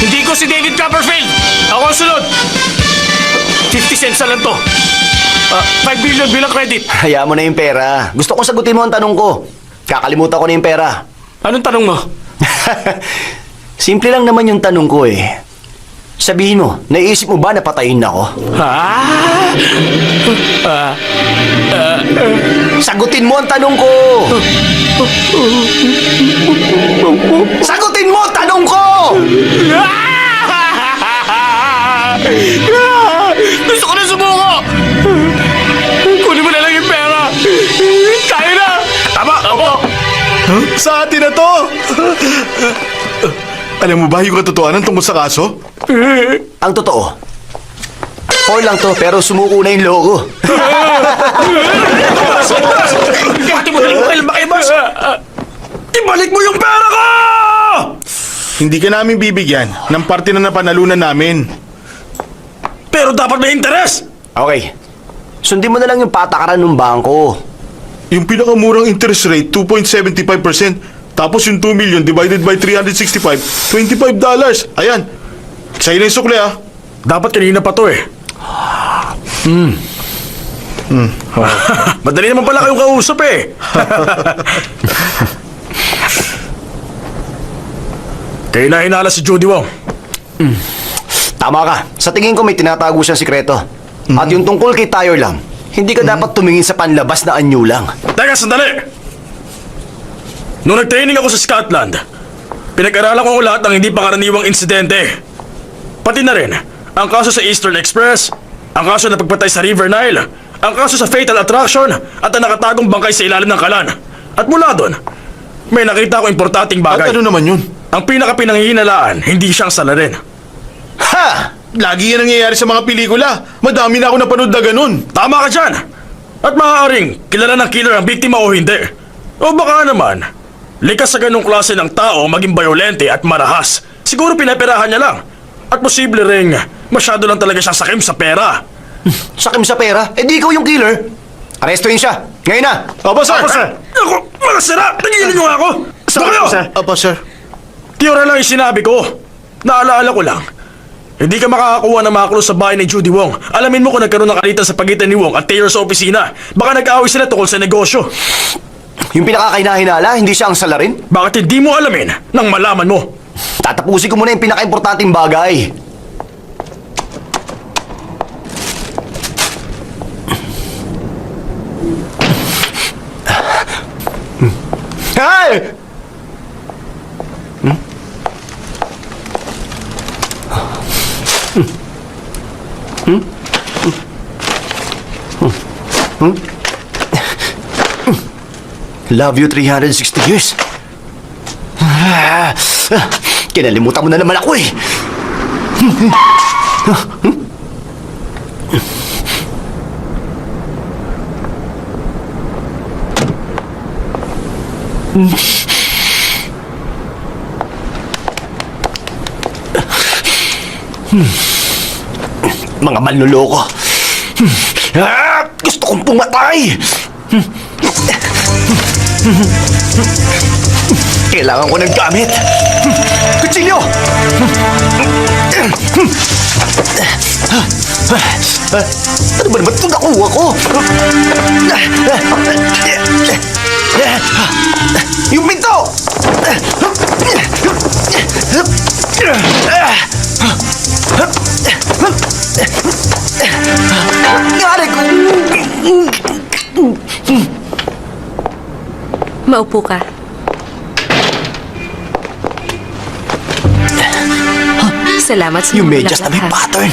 Hindi ko si David Copperfield! Ako ang sunod! 50 cents na lang to. 5 billion bilang credit. Hayaan mo na yung pera. Gusto kong sagutin mo ang tanong ko. Kakalimutan ko na yung pera. Anong tanong mo? Simple lang naman yung tanong ko eh. Sabihin mo, naiisip mo ba na patayin ako? Sagutin mo ang tanong ko! Sagutin mo ang tanong ko! Gusto ko na sumuko! Kunin mo na lang yung pera! Tayo na! Tama! Opo! Sa atin na to! Alam mo ba yung katotohanan tungkol sa kaso? Ang totoo. 4 lang to, pero sumuko na yung logo. Pati mo na yung pera makibas! Ibalik mo yung pera ko! Hindi ka namin bibigyan ng parte na napanalunan namin. Pero dapat may interes! Okay. Sundin mo na lang yung patakaran ng bangko. Yung pinakamurang interest rate, 2.75%. Tapos yung 2 million divided by 365, $25. Ayan. Sa'yo na yung sukli, ah. Dapat kanina pa to eh. Madali naman pala kayong kausap eh. Kayo na hinala si Judy Wong. Tama ka. Sa tingin ko may tinatago siyang sikreto. At yung tungkol kay Tayo lang, hindi ka dapat tumingin sa panlabas na anyo lang. Teka, sandali! Nung nag-training ako sa Scotland, pinag-aralan ko ang lahat ng hindi pangaraniwang insidente. Pati na rin, ang kaso sa Eastern Express, ang kaso na pagpatay sa River Nile, ang kaso sa Fatal Attraction, at ang nakatagong bangkay sa ilalim ng kalan. At mula doon, may nakita ko importanteng At bagay. ano naman yun? Ang pinakapinanghihinalaan, hindi siyang salarin. Ha! Lagi yan nangyayari sa mga pelikula. Madami na ako napanood na ganun. Tama ka dyan! At maaaring kilala ng killer ang biktima o hindi. O baka naman, likas sa ganong klase ng tao maging bayolente at marahas. Siguro pinaperahan niya lang. At posible ring masyado lang talaga siyang sakim sa pera. Sakim sa pera? Eh di ikaw yung killer. Arestuhin siya. Ngayon na. Opo, sir! Ako, mga sira! Nagigilan niyo nga ako! Doon kayo! Opo, sir. Tiyora lang yung sinabi ko. Naalaala ko lang. Hindi ka makakakuha ng mga clues sa bahay ni Judy Wong. Alamin mo kung nagkaroon ng kalitan sa pagitan ni Wong at Taylor sa opisina. Baka nag-aaway sila tungkol sa negosyo. Yung pinakakainahinala, hindi siya ang salarin? Bakit hindi mo alamin nang malaman mo? Tatapusin ko muna yung pinaka-importanting bagay. Hey! Love you 360 years. Kinalimutan mo na naman ako eh. Mga manluloko. Gusto kong pumatay. Kailangan ko ng gamit. Kutsilyo! Ano ba naman ito nakuha ko? Yung pinto! Maupo ka. Salamat sa Yung mga medyas na may bulaklak, ha? pattern.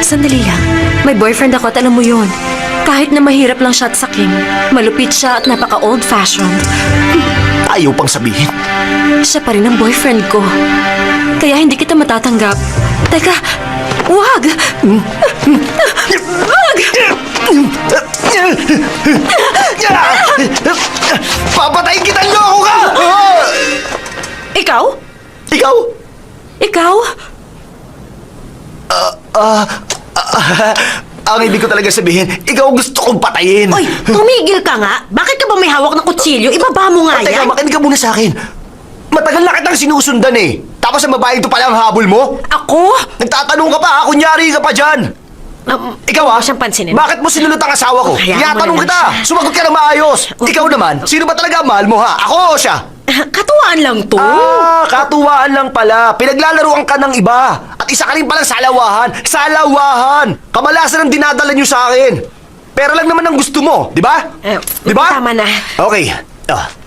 Sandali lang. May boyfriend ako at alam mo yun. Kahit na mahirap lang siya at saking, malupit siya at napaka old-fashioned, Ayaw pang sabihin. siya pa rin ang boyfriend ko. Kaya hindi kita matatanggap. Teka, wag! Wag! Papatayin kita, loko ka! Ikaw? Ikaw? Ikaw? Ang ibig ko talaga sabihin, ikaw gusto kong patayin. Oy, tumigil ka nga. Bakit ka ba may hawak ng kutsilyo? Ibaba mo nga Teka, yan. makinig ka muna sa akin. Matagal na kitang sinusundan eh. Tapos ang babae ito pala ang habol mo? Ako? Nagtatanong ka pa, kunyari ka pa dyan. Ikaw Huwag mo siyang pansinin. bakit mo sinulot ang asawa ko? Hayaan mo Tinatanong na lang kita, siya. sumagot ka ng maayos. Ikaw naman, sino ba talaga ang mahal mo ha? Ako o siya? Katuwaan lang to. Katuwaan lang pala. Pinaglalaroan ka ng iba. At isa ka rin palang salawahan. Salawahan! Kamalasan ang dinadala niyo sa akin. Pera lang naman ang gusto mo, di ba? Di ba? Tama na. Okay.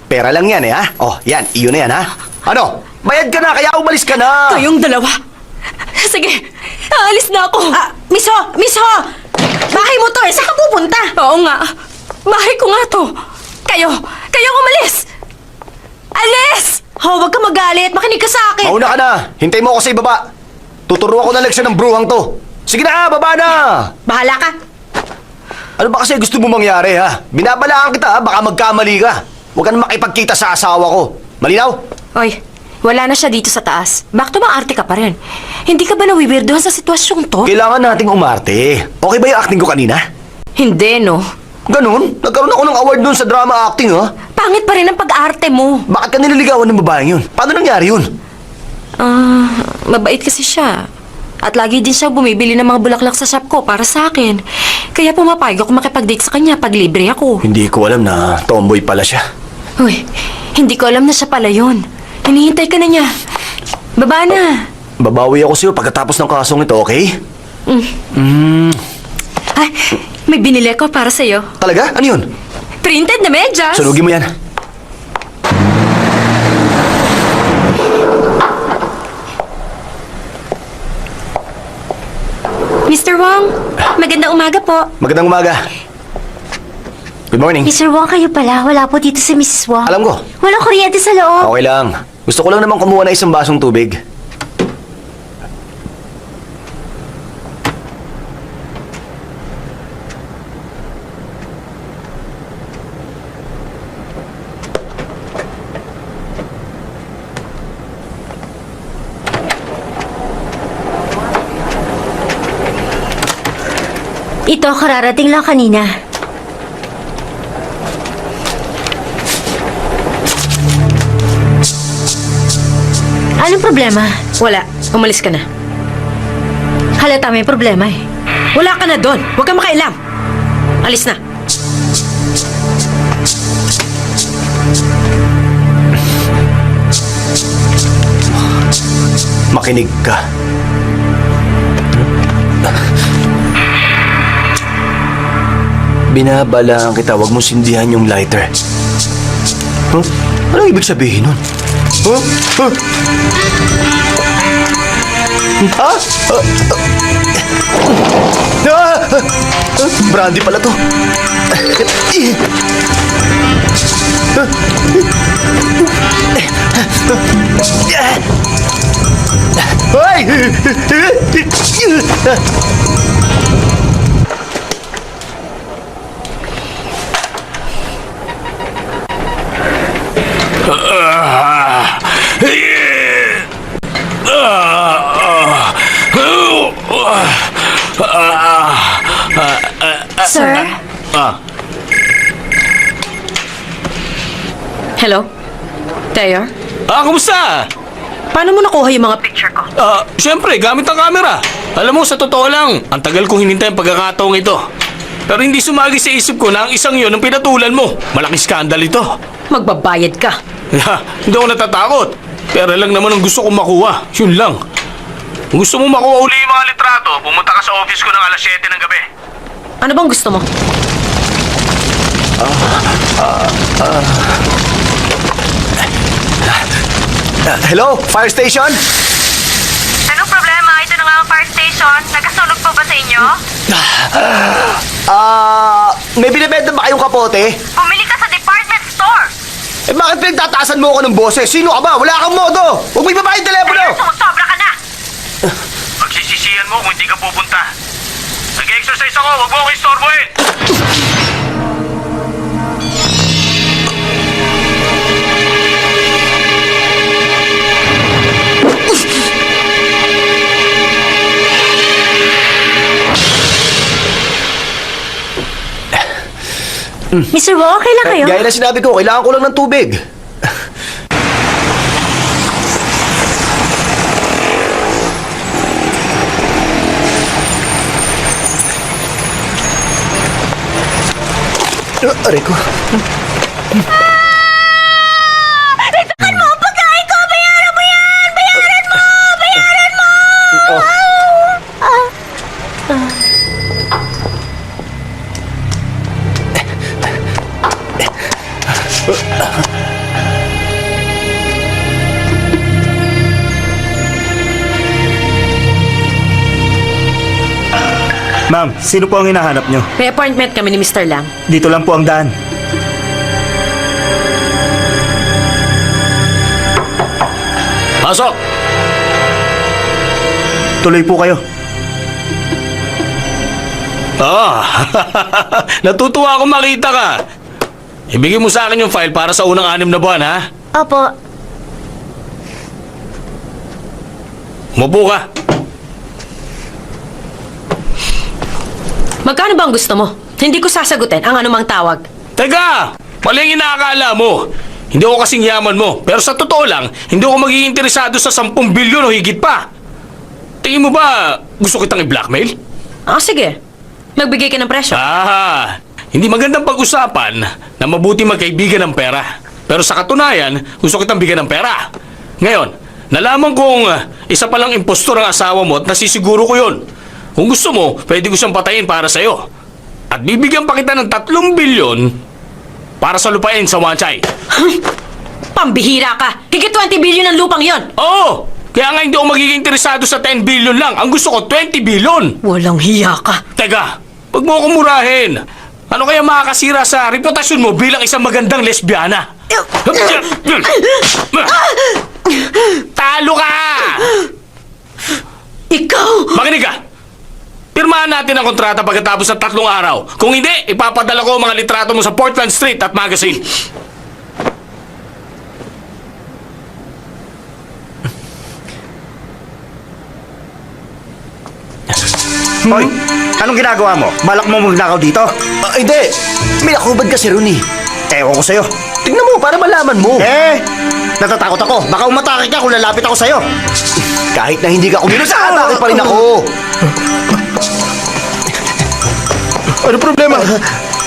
Pera lang yan eh ha? Yan, iyon na yan ha? Ano? Bayad ka na, kaya umalis ka na. Kayong dalawa. Sige, aalis na ako. Miss Ho! Miss Ho! Bahay mo to eh. Saan ka pupunta? Oo nga. Bahay ko nga to. Kayo umalis! Alis! Ho, wag ka magalit. Makinig ka sa akin. Mauna ka na. Hintay mo ako sa ibaba. Tuturo ako ng leksyon ng bruhang to. Sige na, baba na. Bahala ka. Ano ba kasi gusto mo mangyari ha? Binabalaan kita ha, baka magkamali ka. Huwag ka na makipagkita sa asawa ko. Malinaw? Oy, wala na siya dito sa taas. Bakit maarte ka pa rin? Hindi ka ba nawiwirdohan sa sitwasyong to? Kailangan nating umarte. Okay ba yung acting ko kanina? Hindi, no? Ganun? Nagkaroon ako ng award doon sa drama acting ha? Pangit pa rin ang pag-arte mo. Bakit ka nililigawan ng babaeng yun? Paano nangyari yun? Mabait kasi siya. At lagi din siya bumibili ng mga bulaklak sa shop ko para sa akin. Kaya pumapayag ako makipag-date sa kanya pag libre ako. Hindi ko alam na tomboy pala siya. Uy, hindi ko alam na siya pala yun. Hinihintay ka na niya. Baba na. Babawi ako sa'yo pagkatapos ng kasong ito, okay? Ay, may binili ko para sa'yo. Talaga? Ano yun? Printed na medyas. Sunugin mo yan. Mr. Wong, magandang umaga po. Magandang umaga. Good morning. Mr. Wong, kayo pala. Wala po dito si Mrs. Wong. Alam ko. Walang kuryente sa loob. Okay lang. Gusto ko lang naman kumuha na isang basong tubig. Ito, kararating lang kanina. Anong problema? Wala. Umalis ka na. Halata may problema eh. Wala ka na doon. Huwag kang makailam. Alis na. Makinig ka. Binabalaan kita, wag mong sindihan yung lighter. Huh? Ano ibig sabihin nun? Huh? Huh? Ha? Brandy pala to. Hoy! Sir? Hello? Tayor? Kumusta? Paano mo nakuha yung mga picture ko? Siyempre, gamit ang camera. Alam mo, sa totoo lang, ang tagal kong hinintay ang pagkakataong ito. Pero hindi sumagi sa isip ko na ang isang yun ang pinatulan mo. Malaking skandal ito. Magbabayad ka. Hindi ako natatakot. Pero lang naman ang gusto kong makuha. Yun lang. Kung gusto mo makuha uli yung mga litrato, pumunta ka sa office ko ng alas 7 ng gabi. Ano bang gusto mo? Hello? Fire station? Anong problema? Ito na nga ang fire station. Nagkasunog pa ba sa inyo? May binibenta ba kayong kapote? Bumili ka sa department store. Eh bakit pinagtataasan mo ako ng boses? Sino ka ba? Wala kang modo! Huwag mo ibaba yung telepono! Sumusobra ka na. Pagsisisihan mo kung hindi ka pupunta. Nag-exercise ako, wag mo ako istorbohin! Mr. Wong, okay lang kayo? Gaya na sinabi ko, kailangan ko lang ng tubig. Aray ko. Takan mo ang pagkain ko! Bayaran mo yan! Bayaran mo! Bayaran mo! Ma'am, sino po ang hinahanap nyo? May appointment kami ni Mr. Lam. Dito lang po ang daan. Pasok! Tuloy po kayo. Natutuwa akong makita ka. Ibigay mo sa akin yung file para sa unang 6 na buwan, ha? Opo. Umupo ka. Magkano ba ang gusto mo? Hindi ko sasagutin ang anumang tawag. Teka! Mali ang inaakala mo. Hindi ako kasing yaman mo. Pero sa totoo lang, hindi ako magiging interesado sa 10 bilyon o higit pa. Tingin mo ba gusto kitang i-blackmail? Sige. Magbigay ka ng presyo. Hindi magandang pag-usapan na mabuti magkaibigan ng pera. Pero sa katunayan, gusto kitang bigyan ng pera. Ngayon, nalaman kong isa palang impostor ang asawa mo at nasisiguro ko yun. Kung gusto mo, pwede ko siyang patayin para sa'yo. At bibigyan pa kita ng 3 bilyon para sa lupain sa Wanchay. Pambihira ka! Higit 20 billion ang lupang yon! Oo! Kaya nga hindi ako magiging interesado sa 10 billion lang. Ang gusto ko, 20 billion! Walang hiya ka! Teka, wag mo akong murahin. Ano kaya makakasira sa reputasyon mo bilang isang magandang lesbiana? Talo ka! Ikaw! Makinig ka! Pirmahan natin ang kontrata pagkatapos ng 3 araw. Kung hindi, ipapadala ko ang mga litrato mo sa Portland Street at Magazine. Hoy, anong ginagawa mo? Balak mo magnakaw dito? Hindi! May nakubad kasi ron eh. Ewan ko sa'yo. Tingnan mo, para malaman mo. Natatakot ako. Baka umatake ka kung lalapit ako sa'yo. Kahit na hindi ka kumilos, atake pa rin ako. Ano problema?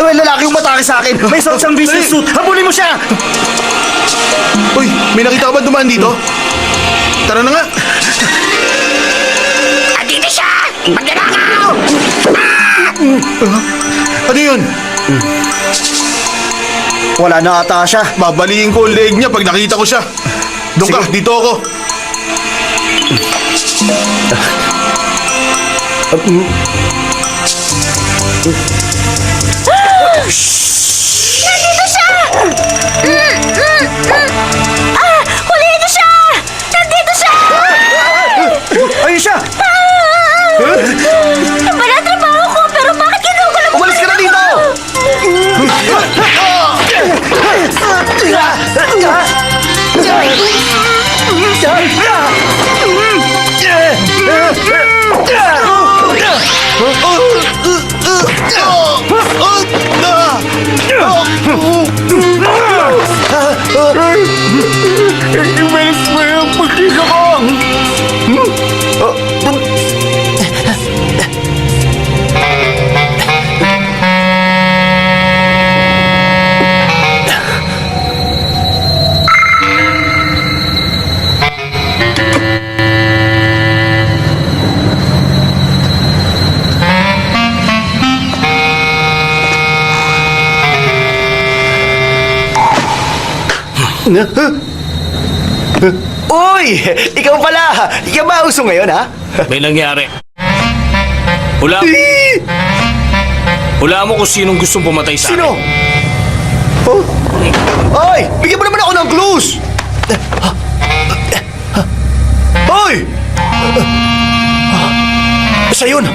May lalaki umatake sa akin. May suot siyang business suit. Habulin mo siya! Uy, may nakita ka ba dumaan dito? Tara na nga. Andito siya! Magnanakaw! Ano yun? Wala na ata siya. Babaliin ko ang leg niya pag nakita ko siya. Doon ka, Sige. dito ako. Nandito siya! Huliin niyo siya! Nandito siya! Ayun siya! Iba na trabaho ko, pero bakit ginugulo mo? Umalis ka na dito! Uy! Ikaw pala! Ikaw ba uso ngayon, ha? May nangyari. Hula mo kung sinong gustong pumatay sa Sino? akin. Oh? Hoy! Bigyan mo naman ako ng clues! Hoy! Siya yun!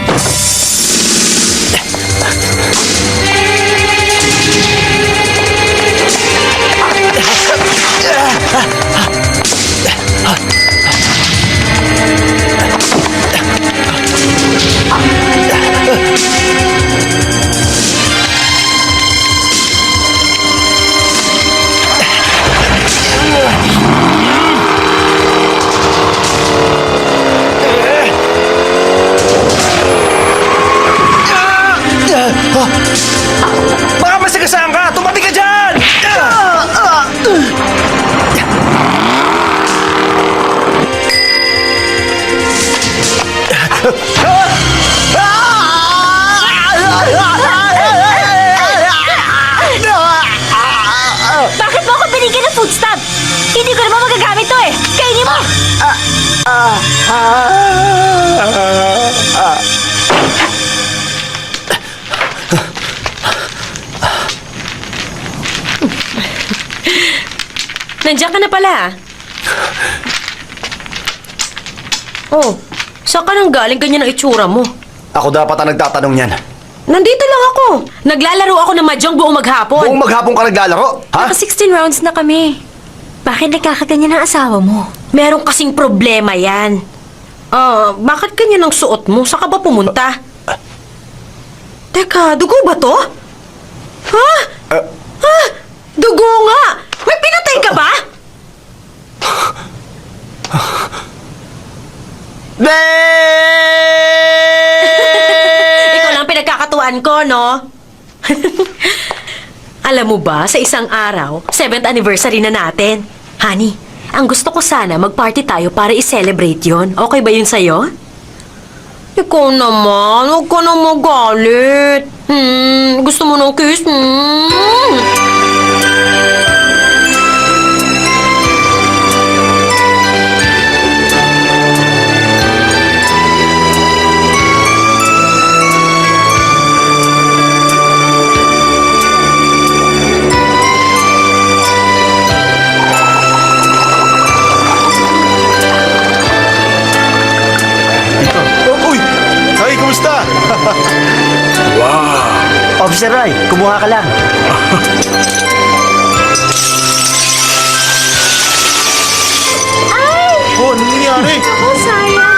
Baka masagasaan ka! Tumabi ka dyan! Bakit mo ako binigyan ng food stamp? Hindi ko naman magagamit to eh. Kainin mo! Nandiyan ka na pala. Oh, saan ka nang galing ganyan ang itsura mo? Ako dapat ang nagtatanong yan. Nandito lang ako. Naglalaro ako ng mahjong buong maghapon. Buong maghapon ka naglalaro, ha? Naka 16 rounds na kami. Bakit nagkakaganyan ang asawa mo? Meron kasing problema yan. Bakit ganyan ang suot mo? Saan ka ba pumunta? Teka, dugo ba to? Ha? Ha? Dugo nga! May pinatay ka ba? Ikaw lang pinagkakatuan ko, no? Alam mo ba, sa isang araw, 7th anniversary na natin. Honey, ang gusto ko sana mag-party tayo para i-celebrate yon. Okay ba yun sa'yo? Ikaw naman, huwag ka na magalit. Gusto mo ng kiss? Uy! Hi, kumusta? Officer Rai, kumuha ka lang. Oh, ano nangyari? Oh, sayang.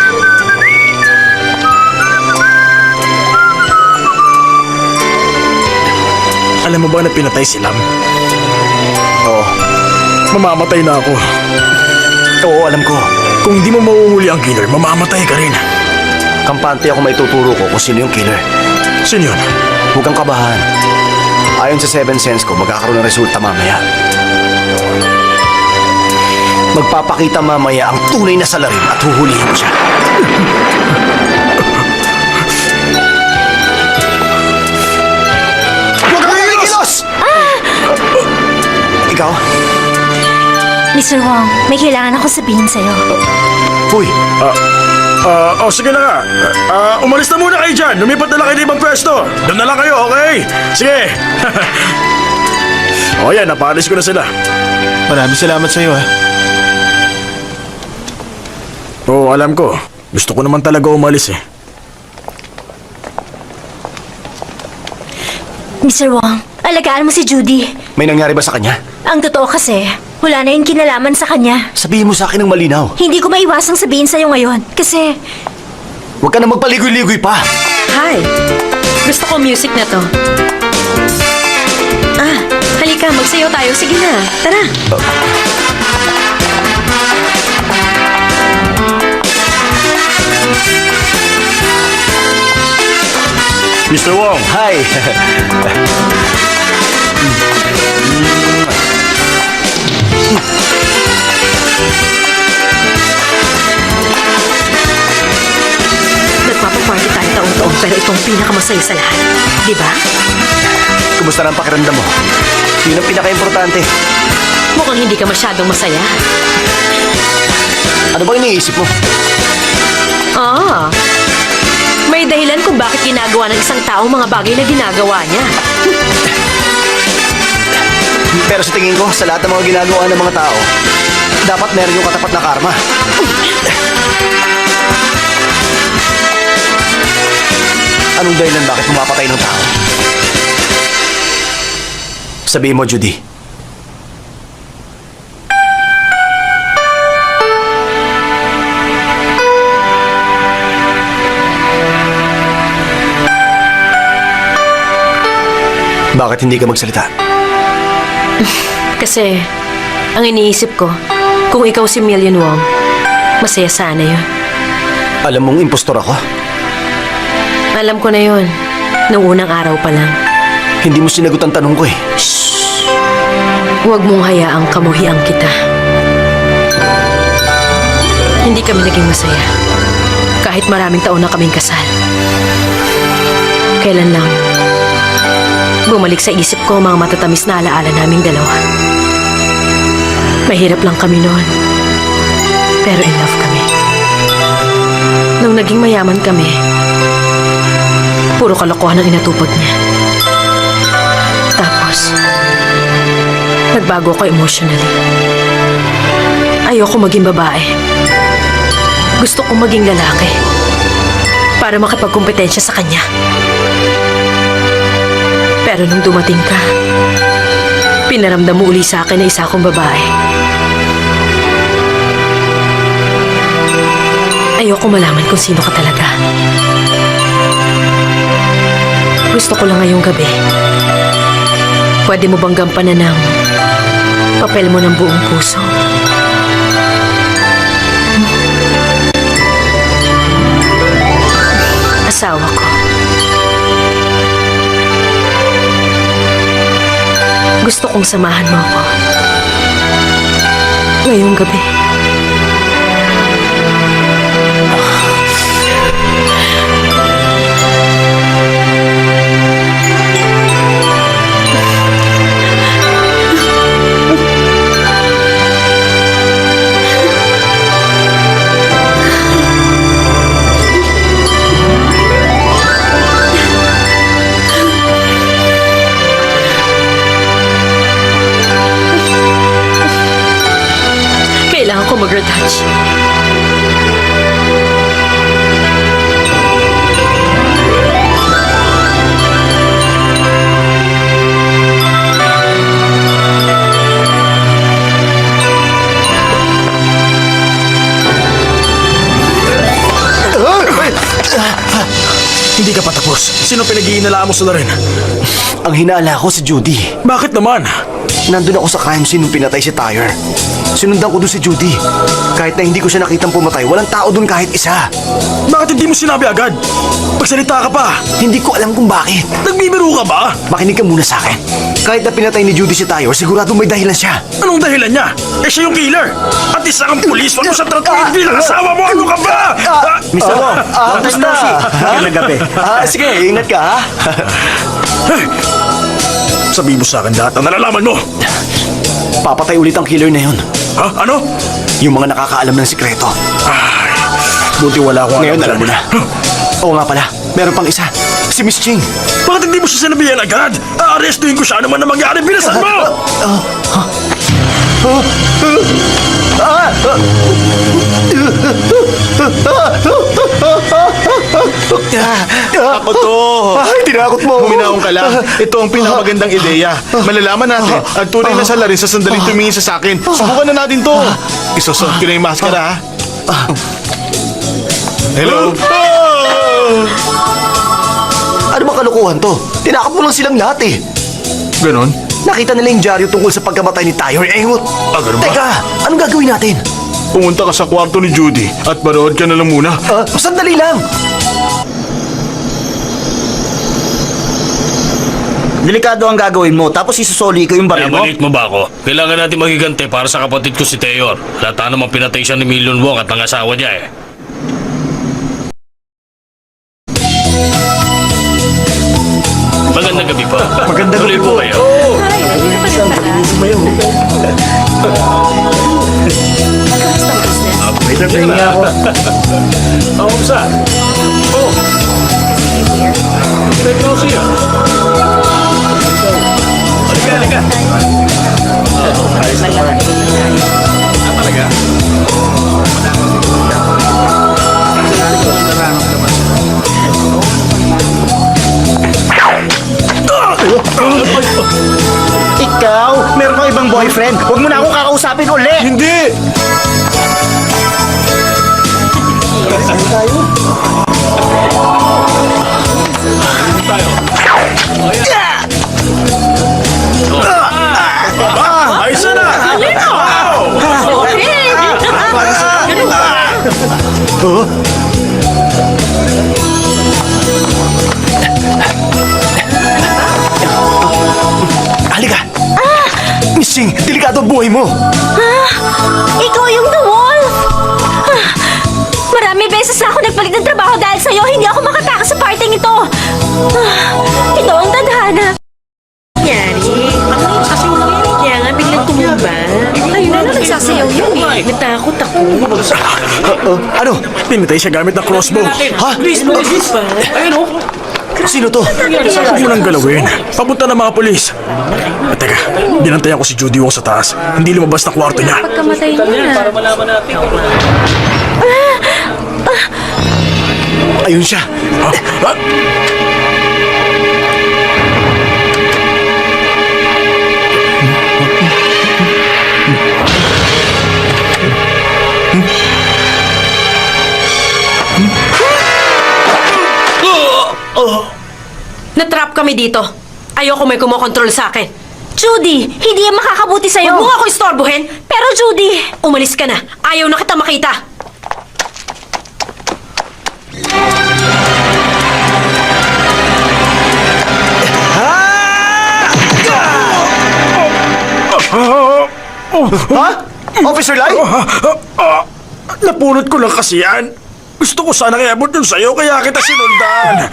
Alam mo ba na pinatay si Lam? Oo. Mamamatay na ako. Oo, alam ko. Kung hindi mo mahuhuli ang killer, mamamatay ka rin. Kampante ako may tuturo ko kung sino yung killer. Sino yun? Huwag kang kabahan. Ayon sa 7 Sense ko, magkakaroon ng resulta mamaya. Magpapakita mamaya ang tunay na salarin at huhulihin siya. Huwag kang kumikilos! Ikaw? Mr. Wong, may kailangan ako sabihin sa'yo. Uy, Sige na nga. Umalis na muna kayo dyan. Lumipat na lang kayo ng ibang pwesto. Doon na lang kayo, okay? Sige. O yan, napaalis ko na sila. Maraming salamat sa'yo, ha? Oo, alam ko. Gusto ko naman talaga umalis eh. Mr. Wong, alagaan mo si Judy. may nangyari ba sa kanya? Ang totoo kasi, wala na yung kinalaman sa kanya. Sabihin mo sa akin ng malinaw. Hindi ko maiwasang sabihin sa'yo ngayon. Kasi, Huwag ka na magpaligoy-ligoy pa. Hi! Gusto ko music na to. Halika, magsayaw tayo. Sige na, tara. Mr. Wong, Hi. Nagpapaparty tayo taon-taon pero itong pinakamasaya sa lahat. Di ba? Kumusta na ang pakiramdam mo? Yun ang pinaka-importante. Mukhang hindi ka masyadong masaya. Ano bang iniisip mo? May dahilan kung bakit ginagawa ng isang tao mga bagay na ginagawa niya. Pero sa tingin ko, sa lahat ng mga ginagawa ng mga tao, dapat meron yung katapat na karma. Anong dahilan bakit pumapatay ng tao? Sabihin mo, Judy. Bakit hindi ka magsalita? Kasi, ang iniisip ko, kung ikaw si Million Wong, masaya sana yun. Alam mong impostor ako? Alam ko na yun, nung unang araw pa lang. Hindi mo sinagot ang tanong ko eh. Huwag mong hayaang kamuhian kita. Hindi kami naging masaya. Kahit maraming taon na kaming kasal. Kailan lang, bumalik sa isip ko ang mga matatamis na alaala naming dalawa. Mahirap lang kami noon. Pero in love kami. Nung naging mayaman kami, puro kalokohan ang inatupag niya. Tapos, nagbago ako emotionally. Ayoko maging babae. Gusto kong maging lalaki. Para makipagkumpetensya sa kanya. Pero nung dumating ka, pinaramdam mo uli sa akin na isa akong babae. Ayoko malaman kung sino ka talaga. Gusto ko lang ngayong gabi. Pwede mo bang gampanan ng papel mo ng buong puso? Asawa ko. Gusto kong samahan mo ako. Ngayong gabi. Kailangan ko mag-retouch. Hindi ka pa tapos. Sino pinag-iinala mo sa rin? Ang hinala ko si Judy. Bakit naman? Nandun ako sa crime scene nung pinatay si Tyre. Sinundan ko doon si Judy. Kahit na hindi ko siya nakitang pumatay, walang tao doon kahit isa. Bakit hindi mo sinabi agad? Pagsalita ka pa. Hindi ko alam kung bakit. Nagbibiro ka ba? Makinig ka muna sa akin. Kahit na pinatay ni Judy si Tyre, sigurado may dahilan siya. Anong dahilan niya? Eh siya yung killer. At isa kang pulis. Huwag mo siya tratuhin bilang asawa mo. Ano ka ba? Mr. Wong, long time no see. Magandang gabi. Sige, ingat ka ha. Sabihin mo sa akin lahat ang nalalaman mo. Papatay ulit ang killer na yun. Ha? Ano? Yung mga nakakaalam ng sikreto. Ay, buti wala akong Ngayon alam mo na. Oo nga pala, meron pang isa. Si Miss Ching. Bakit hindi mo siya sinabihan agad? Aarestuhin ko siya. Ano man na mangyari? Bilisan mo! Ako to. Ay, tinakot mo. Huminahon ka lang. Ito ang pinakamagandang ideya. Malalaman natin ang tunay na salarin sa sandaling tumingin sa akin. Subukan na natin to. Isusot ko na yung maskara, ha? Hello? Ano bang kalukuhan to? Tinakot mo lang silang lahat eh. Ganon? Nakita nila yung dyaryo tungkol sa pagkamatay ni Tyre Engot. Ganun ba? Teka, anong gagawin natin? Pumunta ka sa kwarto ni Judy at manood ka na lang muna. Sandali lang. Delikado ang gagawin mo, tapos isusoli ko yung baril mo. Nabanit mo ba ako? Kailangan natin magigante para sa kapatid ko si Teyor. Lata namang pinatay siya ni Million Wong at ang asawa niya eh. Magandang gabi po. Magandang Tuloy gabi po po. kayo. Tingin ako. Oo, sa? Oh. Take no siya. Halika. Talaga? Ikaw, meron kang ibang boyfriend. Huwag mo na akong kakausapin uli. Hindi! Ayos na! Halika. Missing, delikado ang buhay mo. Ikaw yung the wolf! Marami beses na ako nagpalit ng trabaho dahil sa'yo. Hindi ako makatakas sa parting ito. Ito ang tadhana. Nangyari? Nagsasayaw lang yan. Kaya nga biglang tumumba. Ayun na lang, nagsasayaw yun eh. Natakot ako. Ano? Pinatay siya gamit ng crossbow. Ha? Please, please pa. Ayun oh. Sino to? Huwag mo nang galawin. Papunta ng mga polis. Teka, binantayan ko si Judy Wong sa taas. Hindi lumabas ng kwarto niya. Pagkamatay niya. Para malaman natin. Ayun siya. Ha? Ha? Natrap kami dito. Ayoko may kumokontrol sa akin. Judy, hindi yan makakabuti sa'yo. Huwag mo ako istorbohin. Pero Judy, Umalis ka na. Ayaw na kita makita. Ha? Officer Lai? Napulot ko lang kasi yan. Gusto ko sana iabot yun sa'yo kaya kita sinundan.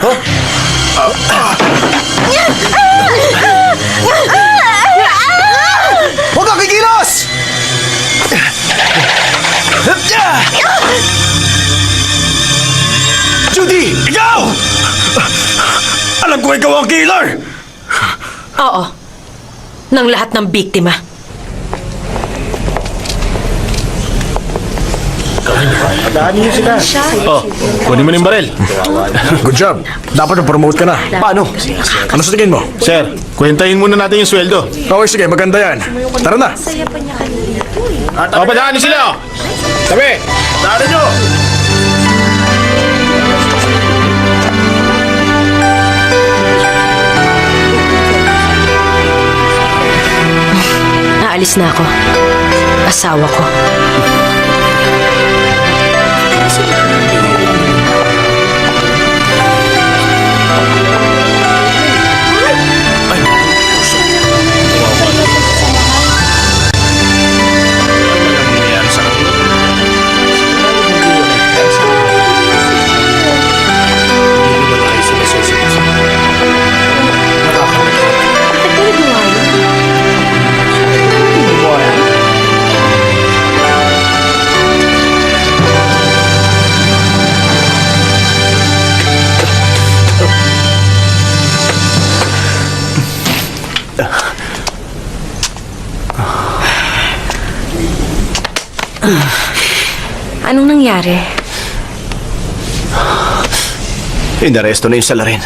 Huwag kang kikilos! Judy! Ikaw! Alam ko ikaw ang killer! Oo. Ng lahat ng biktima. Oh, kunin mo na yung baril. Good job. Dapat na-promote ka na. Paano? Ano sa tingin mo? Sir, kwentahin muna natin yung sweldo. Okay, sige. Maganda yan. Tara na. O, padaanin sila! Tabi! Tara nyo! Naalis na ako. Asawa ko. Anong nangyari? Inaresto na yung salarin.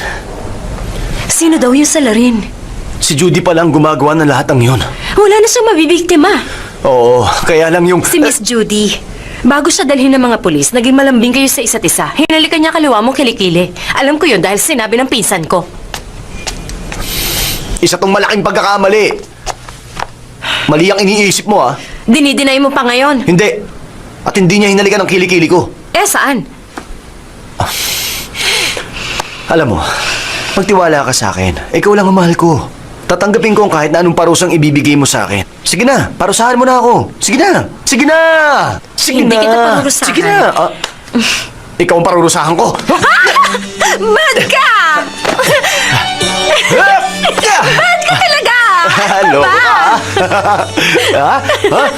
Sino daw yung salarin? Si Judy pa lang gumagawa ng lahat ng yun. Wala na siyang mabibiktima. Oo, kaya lang yung... Si Miss Judy. Bago siya dalhin ng mga pulis, naging malambing kayo sa isa't isa. Hinalikan niya kaliwa mong kilikili. Alam ko yun dahil sinabi ng pinsan ko. Isa tong malaking pagkakamali. Mali ang iniisip mo, ah. Dinidinay mo pa ngayon. Hindi. At hindi niya hinalikan ang kilikili ko. Eh, saan? Alam mo, magtiwala ka sa akin. Ikaw lang ang mahal ko. Tatanggapin ko ang kahit na anong parusang ibibigay mo sa akin. Sige na, parusahan mo na ako. Sige na! Sige na! Sige Hindi na! kita parurusahan. Sige na! Ikaw ang parurusahan ko. Bad ka! Bad ka talaga! Hello ka! Ha? Ha?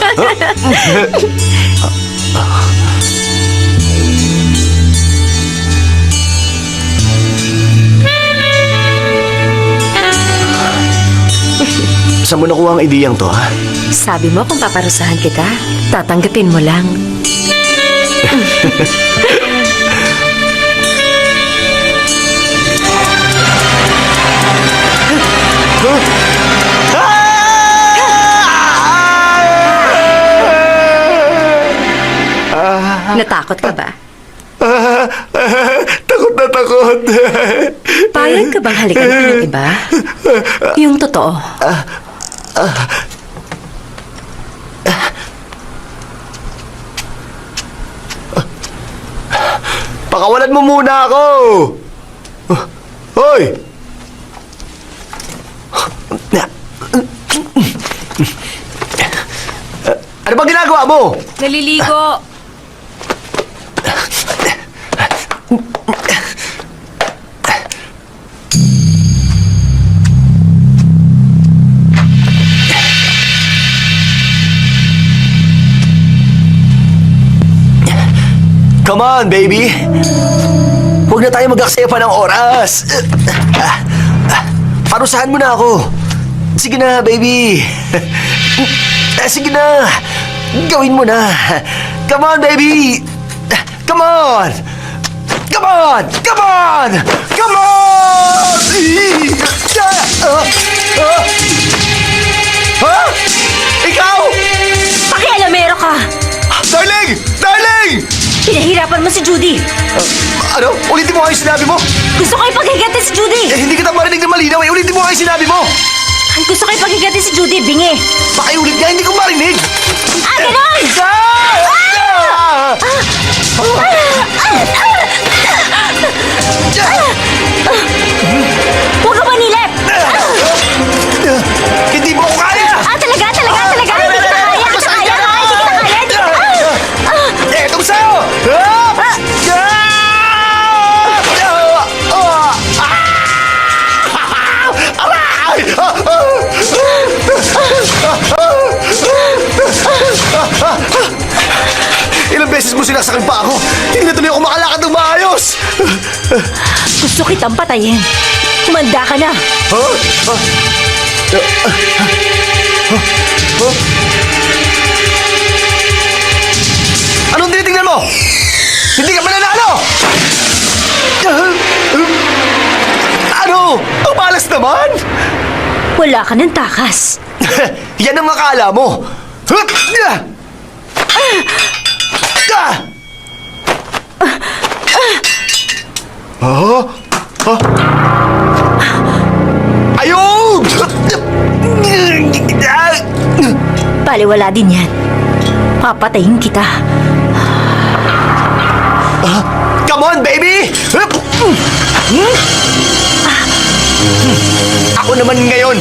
Saan mo nakuha ang ideyang to, ha? Sabi mo kung paparusahan kita, tatanggapin mo lang. Natakot ka ba? Takot na takot. Payag ka bang halikan ko ng iba? Yung totoo. Pakawalan mo muna ako! Hoy! Ano ba ginagawa mo? Naliligo. Come on, baby! Huwag na tayo mag-aksaya pa ng oras! Parusahan mo na ako! Sige na, baby! Sige na! Gawin mo na! Come on, baby! Come on! Come on! Come on! Come on! Ha? Ikaw? Pakialamero ka! Darling! Darling! Pinahirapan mo si Judy. Ano? Ulitin mo nga yung sinabi mo? Gusto ko ipaghiganti si Judy. Hindi kita marinig na malinaw eh. Ulitin mo nga yung sinabi mo! Gusto ko ipaghiganti si Judy, bingi. Pakiulit nga, hindi ko marinig! Ganon! Huwag ka manilip! Hindi mo ako kaya! Talaga! Hindi kita kaya! Etong sa'yo! Ilang beses mo sinasakal pa ako. Hindi na tuloy ako makalakad ng maayos. Gusto kitang patayin. Humanda ka na. Anong tinitingnan mo? Hindi ka mananalo! Ano? Ang malas naman! Wala ka ng takas. Yan ang akala mo! Ayun! Baliwala din yan. Papatayin kita. Come on, baby! Ako naman ngayon!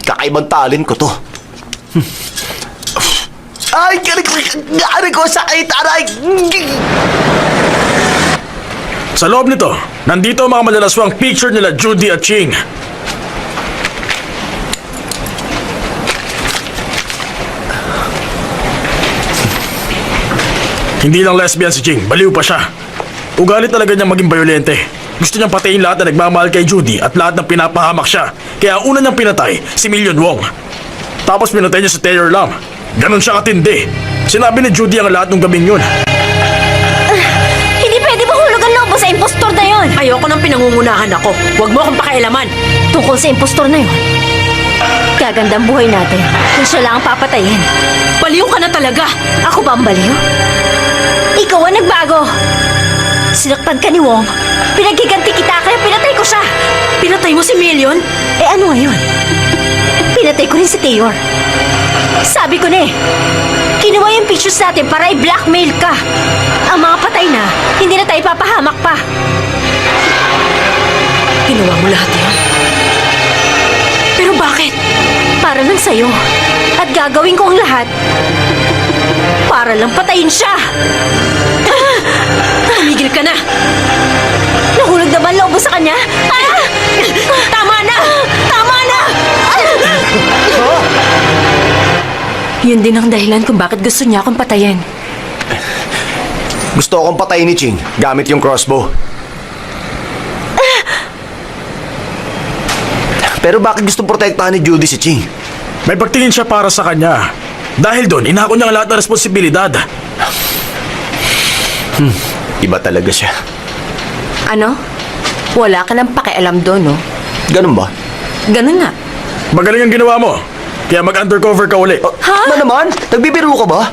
Kakaibang talent ko to. Ay, aray ko, sakit, aray! Sa loob nito, nandito ang mga malalaswang picture nila Judy at Ching. Hindi lang lesbian si Ching, baliw pa siya. Ugali talaga niyang maging bayolente. Gusto niyang patayin lahat na nagmamahal kay Judy at lahat ng pinapahamak siya. Kaya una niyang pinatay si Million Wong. Tapos pinatay niya si Taylor Lam. Ganon siya katindi. Sinabi ni Judy ang lahat ng gabing yun. Hindi pwede mahulog ang lobo sa impostor na yon. Ayoko nang pinangungunahan ako. Huwag mo akong pakialaman. Tungkol sa impostor na yon. Gagandang buhay natin kung siya lang ang papatayin. Baliw ka na talaga. Ako ba ang baliw? Ikaw ang nagbago. Sinaktan ka ni Wong. Pinaghiganti kita kaya pinatay ko siya. Pinatay mo si Million? Eh ano ngayon? Pinatay ko rin si Taylor. Sabi ko na eh. Kinuha yung pictures natin para i-blackmail ka. Ang mga patay na, hindi na tayo papahamak pa. Kinuha mo lahat yun? Pero bakit? Para lang sa'yo. At gagawin ko ang lahat para lang patayin siya. Tumigil ka na. Nahulog na ba ang lobo sa kanya? Tama na! Tama na! Yun din ang dahilan kung bakit gusto niya akong patayin. Gusto akong patayin ni Ching gamit yung crossbow. Pero bakit gusto protektahan ni Judy si Ching? May pagtingin siya para sa kanya. Dahil doon, inako niya ang lahat ng responsibilidad. Iba talaga siya. Ano? Wala ka nang pakialam doon, no? Ganun ba? Ganun nga. Magaling ang ginawa mo. Kaya mag-undercover ka uli. Ano naman? Nagbibiro ka ba?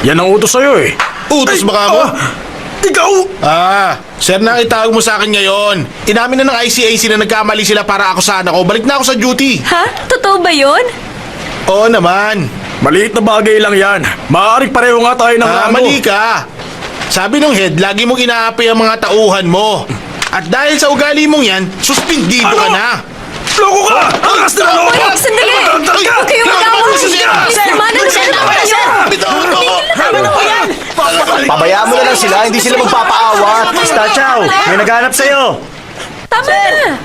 Yan ang utos sa'yo eh. Utos ba ka mo? Ikaw! Sir na itawag mo sa akin ngayon. Inamin na ng ICAC na nagkamali sila para ako sana ako. Balik na ako sa duty. Ha? Totoo ba yun? Oo naman. Maliit na bagay lang yan. Maaaring pareho nga tayo ng rango. Mali ka. Sabi ng head, lagi mong inaapi ang mga tauhan mo. At dahil sa ugali mong yan, suspindido ka na. Loko ka! Angas na loko! Wait, sandali! Huwag kayong mag-away! Sir, manan siya na kayo! Pabayaan mo na lang sila, hindi sila magpapaawat. Star Chow, may naghanap sa'yo. Tama na!